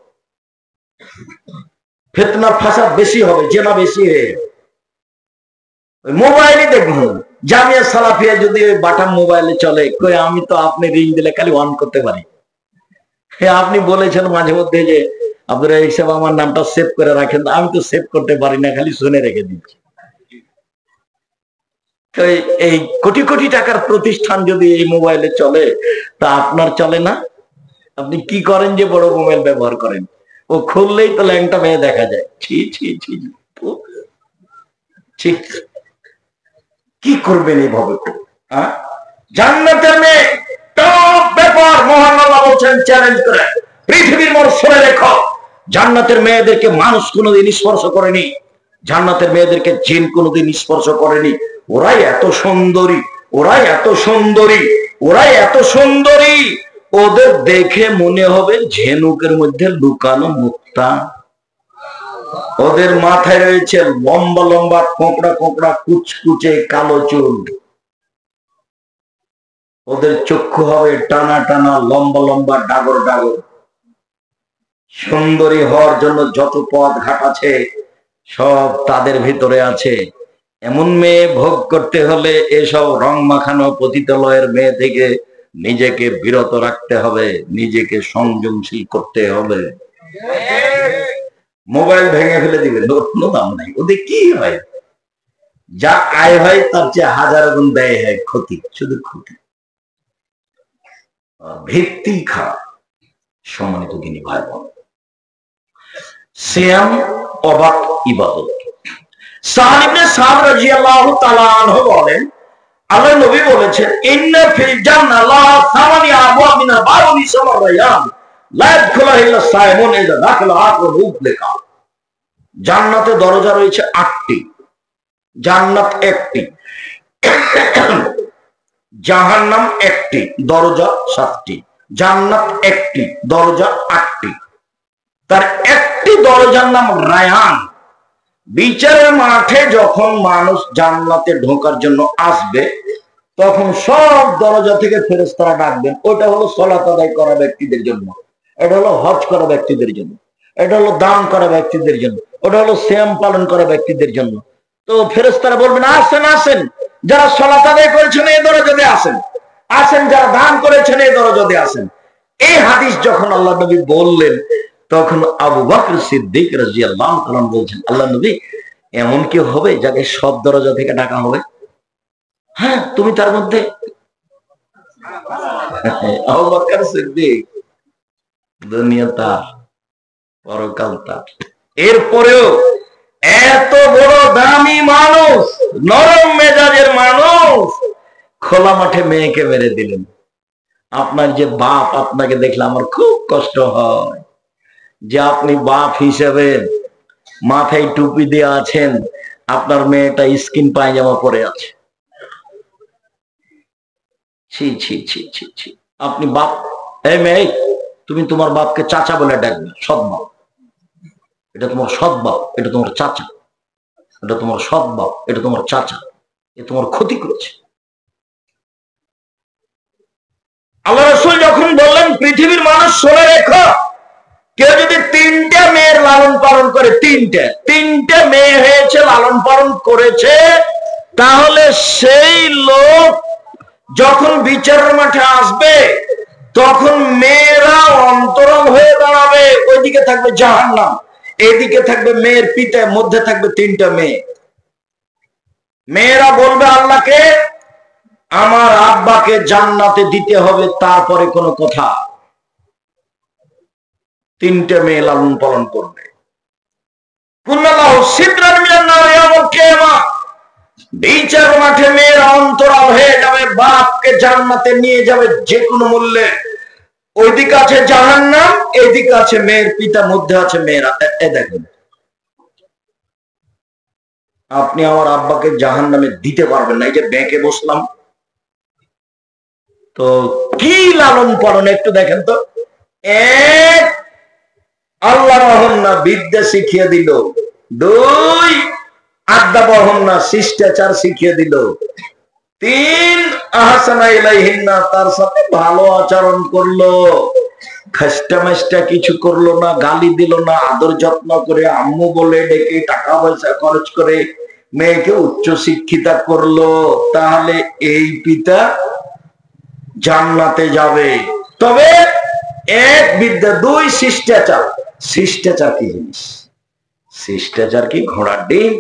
ফিতনা ফাসাদ বেশি হবে, জেনা বেশি হয়ে মোবাইলই দেখুন। জামিয়া সালাফিয়া যদি ওই বাটাম মোবাইলে চলে, কই আমি তো আপনি রিং দিলে খালি অন করতে পারি। আপনি বলেছেন মাঝে মধ্যে যে আপনারা এইসব আমার নামটা সেভ করে রাখেন, আমি তো সেভ করতে পারি না, খালি শুনে রেখে দিচ্ছি। এই কোটি কোটি টাকার প্রতিষ্ঠান যদি এই মোবাইলে চলে, তা আপনার চলে না? আপনি কি করেন যে বড় মোবাইল ব্যবহার করেন? ও খুললেই তো ল্যাংটা মেয়ে দেখা যায়। ছি ছি ছি, ঠিক কি করবেন এইভাবে? জান্নাতের মেয়ে টপ ব্যাপার। মহান আল্লাহ বলছেন চ্যালেঞ্জ করে, পৃথিবীর মানুষ শুনে রেখো, জান্নাতের মেয়েদেরকে মানুষ কোনোদিন স্পর্শ করেনি, জান্নাতের মেয়েদেরকে জিন কোনোদিন স্পর্শ করেনি। ওরাই এত সুন্দরী, ওরাই এত সুন্দরী, ওরাই এত সুন্দরী, ওদের দেখে মনে হবে ঝিনুকের মধ্যে লুকানো মুক্তা। ওদের মাথায় রয়েছে লম্বা লম্বা কোঁকড়া কোঁকড়া কুচকুচে কালো চুল, ওদের চক্ষু হবে টানা টানা লম্বা লম্বা ডাগর ডাগর। সুন্দরী হওয়ার জন্য যত পথ ঘাট আছে সব তাদের ভিতরে আছে। এমন মেয়ে ভোগ করতে হলে এসব রং মাখানো পতিতালয়ের মেয়ে থেকে নিজেকে বিরত রাখতে হবে, নিজেকে সংযমশীল করতে হবে। মোবাইল ভেঙে ফেলে দিবেন, কোনো দাম নাই, ওদের কি হয়, যা আয় হয় তার চেয়ে 1000 গুণ ব্যয় হয়, ক্ষতি, শুধু ক্ষতি, ভিত্তি খারাপ। সম্মানিত দিনী ভাই বোন, সিয়াম অবাক ইবাদত। সাদ ইবনে সাদ রাদিয়াল্লাহু তাআলা আনহু বলেন, আল্লাহর নবী বলেছেন, ইন্না ফিল জান্নাহ লা সামানি আবওয়াব মিন বাবি সামার রায়ান লা ইয়াদখুলু ইল্লা সাইমুন ইযা দাখালা আতু মুবলিকা। জান্নাতে দরজা রয়েছে 8টি, জান্নাত 1টি, জাহান্নাম 1টি, দরজা 7টি। জান্নাত 1টি, দরজা 8টি। তার একটি দরজার নাম রায়ান। বিচারের মাঠে যখন মানুষ জান্নাতে ঢোকার জন্য আসবে, তখন সব দরজা থেকে ফেরেশতারা ডাকবেন। ওটা হলো সালাত আদায় করা ব্যক্তিদের জন্য, এটা হলো হজ করা ব্যক্তিদের জন্য, এটা হলো দান করা ব্যক্তিদের জন্য, ওটা হলো সিয়াম পালন করা ব্যক্তিদের জন্য। তো ফেরেশতারা বলবেন, আসেন আসেন, যারা সালাত আদায় করেছেন এই দরজা দিয়ে আসেন, আসেন যারা দান করেছেন এই দরজা দিয়ে আসেন। এই হাদিস যখন আল্লাহ নবী বললেন, তখন আবু বকর সিদ্দিক রাদিয়াল্লাহু তাআলা বলছেন, আল্লাহ নবী, এমন কি হবে যাকে সব দরজা থেকে ডাকা হবে? হ্যাঁ, তুমি তার মধ্যে। আবু বকর সিদ্দিক, দুনিয়া তার, পরকাল তার। এরপরেও এত বড় দামি মানুষ, নরম মেজাজের মানুষ, খোলা মাঠে মেয়েকে মেরে দিলেন। আপনার যে বাপ, আপনাকে দেখলে আমার খুব কষ্ট হয় যে আপনি বাপ হিসেবে মাথায় টুপি দিয়ে আছেন, আপনার মেয়েটা স্কিন পায়জামা পরে আছে। ছি ছি ছি ছি ছি, আপনি বাপ। এই মেয়ে, তুমি তোমার বাপকে চাচা বলে ডাকবে, সৎ বাপ। এটা তোমার সৎ বাপ, এটা তোমার চাচা, এটা তোমার সৎ বাপ, এটা তোমার চাচা, এ তোমার ক্ষতি করেছে। আল্লাহ রাসূল যখন বললেন, পৃথিবীর মানুষ শুনে রেখো, কেউ যদি 3টে মেয়ের লালন পালন করে, 3টে মেয়ে হয়েছে, লালন পালন করেছে, তাহলে সেই লোক যখন বিচারের মাঠে আসবে, তখন মেয়েরা অন্তরঙ্গ হয়ে দাঁড়াবে। ওইদিকে থাকবে জাহান্নাম, এইদিকে থাকবে মেয়ের পিতা, মধ্যে থাকবে 3টে মেয়ে। মেয়েরা বলবে আল্লাহকে, আমার আব্বাকে জান্নাতে দিতে হবে, তারপরে কোনো কথা। 3টে মেয়ে লালন পালন করবে। বিচার মাঠে মেয়েরা অন্তরাল হয়ে যাবে, বাপকে জান্নাতে নিয়ে যাবে যে কোনো মূল্যে। ওইদিকে আছে জাহান্নাম, এইদিকে আছে মেয়ের পিতা, মধ্যে আছে মেয়েরা। দেখুন, আপনি আমার আব্বাকে জাহান্নামে দিতে পারবেন না। এই যে ব্যাংকে বসলাম, তো কি লালন পালন একটু দেখেন তো। এক, আল্লাহ রহন্না বিদ্যা শিখিয়ে দিল। 2, আড্ডা বহন্না শিষ্টাচার শিখিয়ে দিল। 3, আহসানা ইলাইহিন্না, তার সাথে ভালো আচরণ করলো, খাস্টা মাস্টা কিছু করলো না, গালি দিল না, আদর যত্ন করে আম্মু বলে ডেকে টাকা পয়সা খরচ করে মেয়েকে উচ্চ শিক্ষিতা করলো। তাহলে এই পিতা জান্নাতে যাবে। তবে 1 বিদ্যা, 2 শিষ্টাচার। শিষ্টাচার কি জিনিস? শিষ্টাচার কি ঘোড়ার ডিম?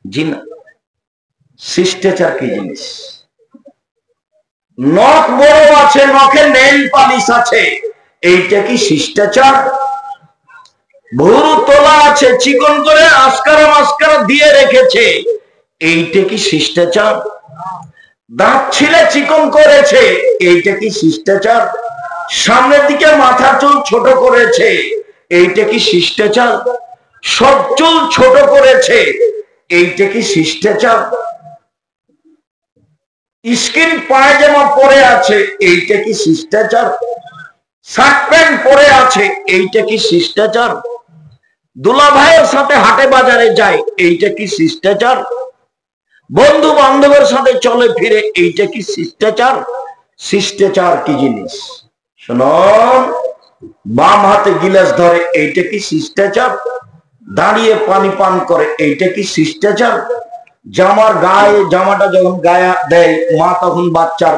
জি না। শিষ্টাচার কি জিনিস? নখ বড় আছে, নখে নেল পালিশ আছে, এইটা কি শিষ্টাচার? ভুরু তোলা আছে, চিকন করে আস্কারা মাস্কারা দিয়ে রেখেছে, এইটা কি শিষ্টাচার? দাঁত ছিলে চিকন করেছে, এইটা কি শিষ্টাচার? সামনের দিকে মাথা চুল ছোট করেছে, এইটা কি শিষ্টাচার? সব চুল ছোট করেছে, এইটা কি শিষ্টাচার? স্কিন পায়জামা পরে আছে, এইটা কি শিষ্টাচার? শার্ট প্যান্ট পরে আছে, এইটা কি শিষ্টাচার? দুলা ভাইয়ের সাথে হাটে বাজারে যায়, এইটা কি শিষ্টাচার? বন্ধু বান্ধবের সাথে চলে ফিরে, এইটা কি শিষ্টাচার? শিষ্টাচার কি জিনিস? শুনুন, বাম হাতে গিলাস ধরে, এইটা কি শিষ্টাচার? দাঁড়িয়ে পানি পান করে, এইটা কি শিষ্টাচার? জামার গায়ে জামাটা যখন গায়ে দেয় মা, তখন বাচ্চার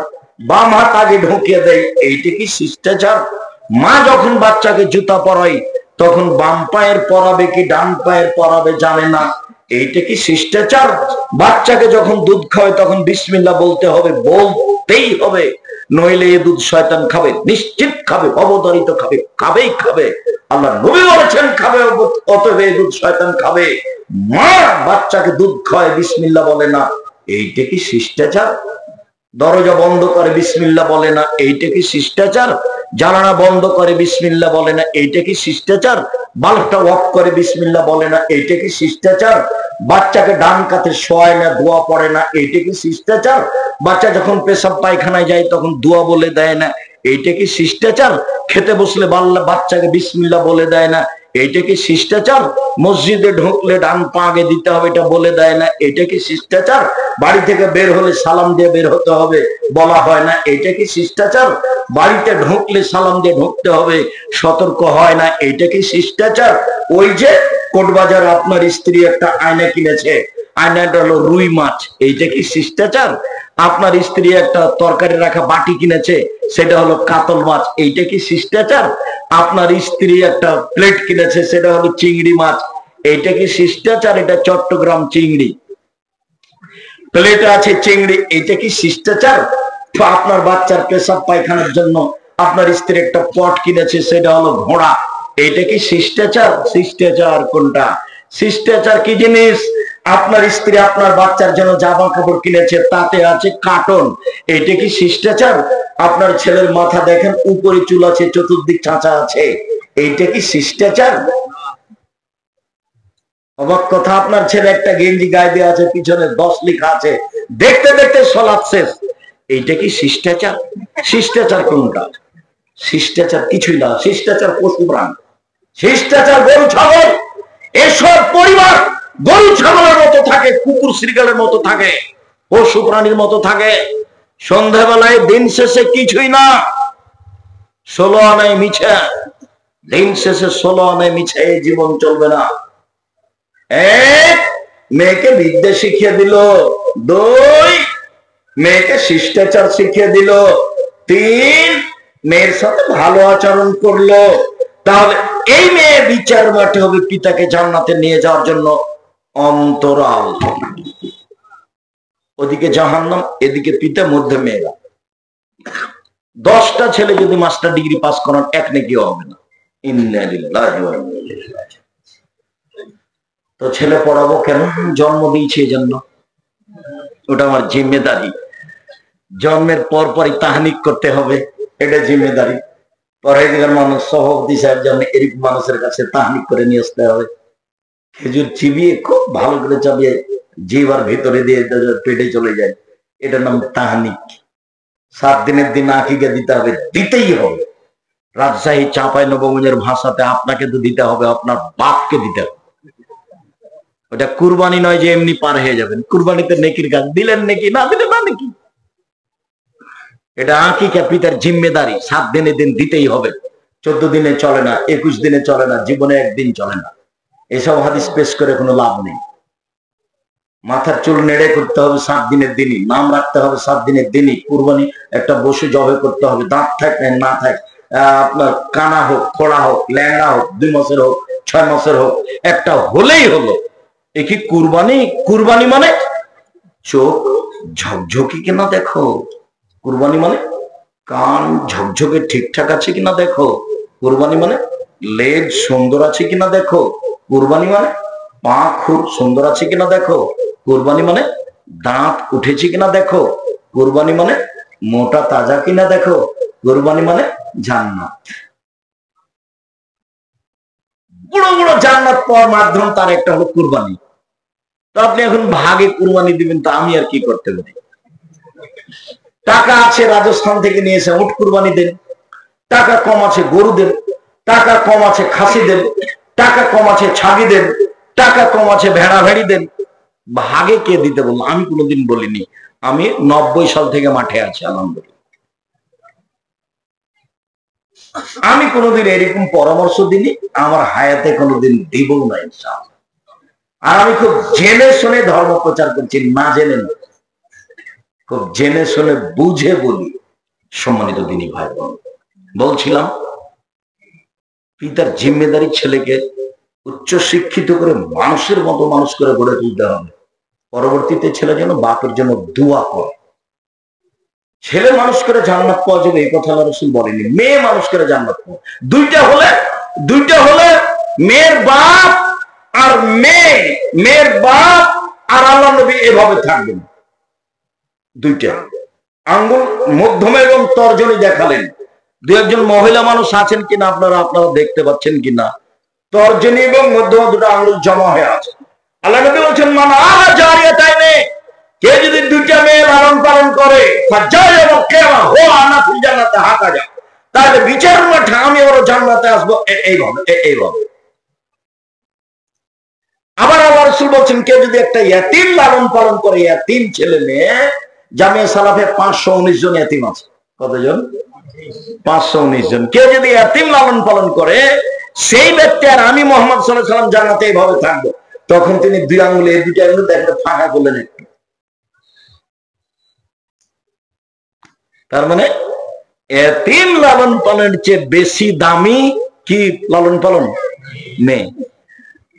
বাম হাত আগে ঢুকিয়ে দেয়, এইটা কি শিষ্টাচার? মা যখন বাচ্চাকে জুতা পরায় তখন বাম পায়ের পরাবে কি ডান পায়ের পরাবে জানে না, এইটা কি শিষ্টাচার? বাচ্চাকে যখন দুধ খাওয়ায় তখন বিসমিল্লাহ বলতে হবে, বলতেই হবে, নইলে এ দুধ শয়তান খাবে, নিশ্চিত খাবে, অবধারিত খাবে, খাবেই খাবে। আল্লাহ নবী বলেছেন খাবে, অতএব এই দুধ শয়তান খাবে। মা বাচ্চাকে দুধ খাওয়ায় বিসমিল্লাহ বলে না, এইটা কি শিষ্টাচার? দরজা বন্ধ করে বিসমিল্লাহ বলে না, এইটা কি শিষ্টাচার? জানালা বন্ধ করে বিসমিল্লাহ বলে না, এইটা কি শিষ্টাচার? বাল্বটা অফ করে বিসমিল্লাহ বলে না, এইটা কি শিষ্টাচার? বাচ্চাকে ডান কাতে শোয়ায় না, দোয়া পড়ে না, এইটা কি শিষ্টাচার? বাচ্চা যখন পেশাব পায়খানায় যায় তখন দোয়া বলে দেয় না, এইটা কি শিষ্টাচার? খেতে বসলে বাচ্চাকে বিসমিল্লাহ বলে দেয় না, এইটা কি শিষ্টাচার? মসজিদে ঢুকলে ডান পা আগে দিতে হবে, এটা বলে দেয় না, এটা কি শিষ্টাচার? বাড়ি থেকে বের হলে সালাম দিয়ে বের হতে হবে, বলা হয় না, এটা কি শিষ্টাচার? বাড়িতে ঢুকলে সালাম দিয়ে ঢুকতে হবে, সতর্ক হয় না, এইটা কি শিষ্টাচার? ওই যে কোটবাজার আপনার স্ত্রী একটা আয়না কিনেছে, আয়নাটা হলো রুই মাছ, এইটা কি শিষ্টাচার? আপনার স্ত্রী একটা তরকারি রাখা বাটি কিনেছে, সেটা হলো কাতল মাছ, এইটা কি শিষ্টাচার? আপনার স্ত্রী একটা প্লেট কিনেছে, সেটা হলো চিংড়ি মাছ, এইটা কি শিষ্টাচার? এটা চট্টগ্রাম চিংড়ি, প্লেটে আছে চিংড়ি, এইটা কি শিষ্টাচার? তো আপনার বাচ্চার পেশাব পায়খানার জন্য আপনার স্ত্রী একটা পট কিনেছে, সেটা হলো ঘোড়া, এইটা কি শিষ্টাচার? শিষ্টাচার কোনটা? শিষ্টাচার কি জিনিস? আপনার স্ত্রী আপনার বাচ্চার জন্য জামা কাপড় কিনেছে, তাতে আছে কার্টন, এটা কি শিষ্টাচার? আপনার ছেলের মাথা দেখেন, উপরে চুল আছে, চতুর্দিক চাঁচা আছে, এইটা কি শিষ্টাচার? অবাক কথা, আপনার ছেলে একটা গেঞ্জি গায়ে দিয়ে আছে, পিছনে 10 লেখা আছে, দেখতে দেখতে সলাৎ শেষ, এইটা কি শিষ্টাচার? শিষ্টাচার কোনটা? শিষ্টাচার কিছুই না, শিষ্টাচার পশু প্রাণ, শিষ্টাচার গরু ছাগল। এসব পরিবার গরু ছাগলের মতো থাকে, কুকুর শ্রীগালের মতো থাকে, পশু প্রাণীর মতো থাকে। সন্ধ্যাবেলায় দিন শেষে কিছুই না, 16 আনায় মিছে, দিন শেষে 16 আনায় মিছে এই জীবন চলবে না। এক, মেয়েকে বিদ্যা শিখিয়ে দিল। 2, মেয়েকে শিষ্টাচার শিখিয়ে দিল। 3, মেয়ের সাথে ভালো আচরণ করলো। তাহলে এই মেয়ে বিচার মাঠে হবে পিতাকে জান্নাতে নিয়ে যাওয়ার জন্য অন্তরাল। ওদিকে জাহান্নাম, এদিকে পিতা, মধ্যে মেয়েরা। 10টা ছেলে যদি মাস্টার ডিগ্রি পাস করান, এক নেকিও হবে না। ইন্না লিল্লাহি ওয়া ইন্না ইলাইহি রাজিউন। তো ছেলে পড়াবো কেন? জন্ম দিয়েছে এই জন্য, ওটা আমার জিম্মেদারি। জন্মের পর পরই তাহনিক করতে হবে, এটা জিম্মেদারি। পড়াইদিগার মানুষ, সভাপতি সাহেব যেমন, এরকম মানুষের কাছে তাহনিক করে নিয়ে আসতে হবে। খেজুর চিবিয়ে খুব ভালো করে চাবিয়ে জিবার ভিতরে দিয়ে পেটে চলে যায়, এটার নাম তাহনিক। 7 দিনের দিন আকিকা দিতে হবে, দিতেই হবে। রাজশাহী চাঁপাইনবাবগঞ্জের ভাষাতে আপনাকে তো দিতে হবে, আপনার বাপকে দিতে হবে। ওটা কুরবানি নয় যে এমনি পার হয়ে যাবেন। কুরবানিতে নেকির কাজ, দিলেন নেকি, না দিলেন না নেকি। এটা আকিকা পিতার জিম্মেদারি, 7 দিনের দিন দিতেই হবে। 14 দিনে চলে না, 21 দিনে চলে না, জীবনে একদিন চলে না। এসব হাদিস পেশ করে কোনো লাভ নেই। মাথার চুল নেড়ে করতে হবে 7 দিনের দিনই, নাম রাখতে হবে 7 দিনের দিনই। কুরবানি একটা বসে জবে করতে হবে, দাঁত থাক না থাক, আপনার কানা হোক, খোড়া হোক, ল্যাংড়া হোক, 2 মাসের হোক, 6 মাসের হোক, একটা হলেই হলো। এ কি কুরবানি? কুরবানি মানে চোখ ঝকঝকি কিনা দেখো, কুরবানি মানে কান ঝকঝকে ঠিকঠাক আছে কিনা দেখো, কুরবানি মানে লেজ সুন্দর আছে কিনা দেখো, কুরবানি মানে পা খুব সুন্দর আছে কিনা দেখো, কুরবানি মানে দাঁত উঠেছে কিনা দেখো, কুরবানি মানে মোটা তাজা কিনা দেখো, কুরবানি মানে জান্নাত। বড় বড় জান্নাত পাওয়ার মাধ্যম তার একটা হলো কুরবানি। তো আপনি এখন ভাগে কুরবানি দিবেন, তো আমি আর কি করতে পারি? টাকা আছে, রাজস্থান থেকে নিয়েছে, উট কুরবানি দেন। টাকা কম আছে, গরু দেন। টাকা কম আছে, খাসি দেন। টাকা কম আছে, ছাগি দেন। টাকা কম আছে, ভেড়া ভেড়ি দেন। ভাগে কে দিতে বললো? আমি কোনোদিন বলিনি। আমি 90 সাল থেকে মাঠে আছি, আলহামদুলিল্লাহ। আমি কোনোদিন এরকম পরামর্শ দিইনি, আমার হায়াতে কোনোদিন দিব না ইনশাআল্লাহ। আর আমি খুব জেনে শুনে ধর্ম প্রচার করছি, না জেনে না, খুব জেনে শুনে বুঝে বলি। সম্মানিত দিনী ভাই বোন, বলছিলাম পিতার জিম্মেদারি ছেলেকে উচ্চ শিক্ষিত করে মানুষের মতো মানুষ করে গড়ে তুলতে হবে। পরবর্তীতে ছেলে যেন বাপের জন্য দোয়া করে। ছেলে মানুষ করে জান্নাত পাওয়া যাবে এই কথা আল্লাহ রাসূল বলেনি, মেয়ে মানুষ করে জান্নাত পাওয়া। দুইটা হলে মেয়ের বাপ আর মেয়ের বাপ আর আল্লাহ নবী এভাবে থাকবেন। দুইটা আঙ্গুল মধ্যমে এবং তর্জনী দেখালেন। দু একজন মহিলা মানুষ আছেন কিনা আপনারা দেখতে পাচ্ছেন কিনা, তর্জনী এবং মধ্যমা দুটো আঙ্গুল জমা হয়ে আছে। আল্লাহ নবী বলছেন, মানা জারিয়াতাইনে, কে যদি দুইটা মেয়ে লালন পালন করে তাহলে বিচার মাঠে আমি ওর জান্নাতে আসবো। এইভাবে আবার আল্লাহ রাসূল বলছেন, কে যদি একটা ইয়াতীম লালন পালন করে, ইয়াতীম ছেলে মেয়ে, জামিয়া সালাফে 519 জন ইয়াতীম আছে। কতজন? 519 জন। কে যদি ইয়াতীম লালন পালন করে, সেই ব্যক্তি আর আমি মুহাম্মদ সাল্লাল্লাহু আলাইহি ওয়াসাল্লাম জান্নাতে এইভাবে থাকবো। তখন তিনি দুই আঙ্গুলে, এই দুইটা আঙ্গুল দেখতে ফাঁকা করলেন একটু। তার মানে এতিম লালন পালনের চেয়ে বেশি দামি কি লালন পালন? মেয়ে।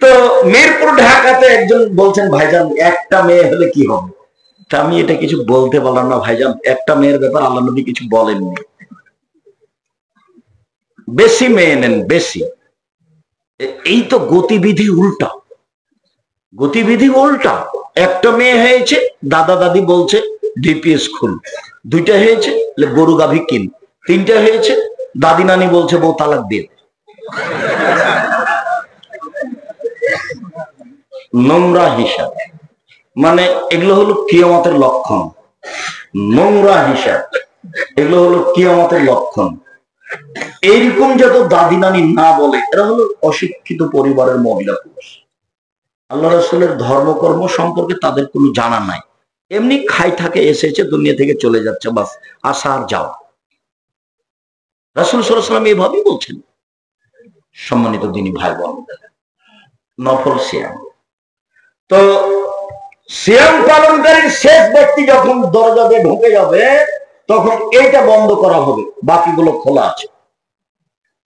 তো মিরপুর ঢাকাতে একজন বলছেন, ভাইজান একটা মেয়ে হলে কি হবে? আমি এটা কিছু বলতে পারলাম না ভাইজান, একটা মেয়ের ব্যাপার আল্লাহ নবী কিছু বলেননি। বেশি মেয়ে নেন, বেশি। এই তো গতিবিধি উল্টা, গতিবিধি উল্টা। একটা মেয়ে হয়েছে, দাদা দাদি বলছে ডিপিএস খুল। দুইটা হয়েছে, গরু গাভী কিন। তিনটা হয়েছে, দাদি নানি বলছে বউ তালাক দিয়ে। নোংরা হিসাব, মানে এগুলো হলো কিয়ামতের লক্ষণ। নোংরা হিসাব, এগুলো হলো কিয়ামতের লক্ষণ। এইরকম যত দাদি নানি না বলে, এরা হলো অশিক্ষিত পরিবারের মহিলা পুরুষ। আল্লাহ রাসূলের ধর্মকর্ম সম্পর্কে তাদের কোনো জানা নাই। এমনি খাই থাকে, এসেছে, দুনিয়া থেকে চলে যাচ্ছে, বাস আসা আর যাওয়া। রাসূল সাল্লাল্লাহু আলাইহি ওয়াসাল্লাম এইভাবেই বলছেন। সম্মানিত দিনী ভাই বোন, নফল সিয়াম। তো সিয়াম পালনকারীর শেষ ব্যক্তি যখন দরজা দিয়ে ঢুকে যাবে, তখন এইটা বন্ধ করা হবে, বাকিগুলো খোলা আছে।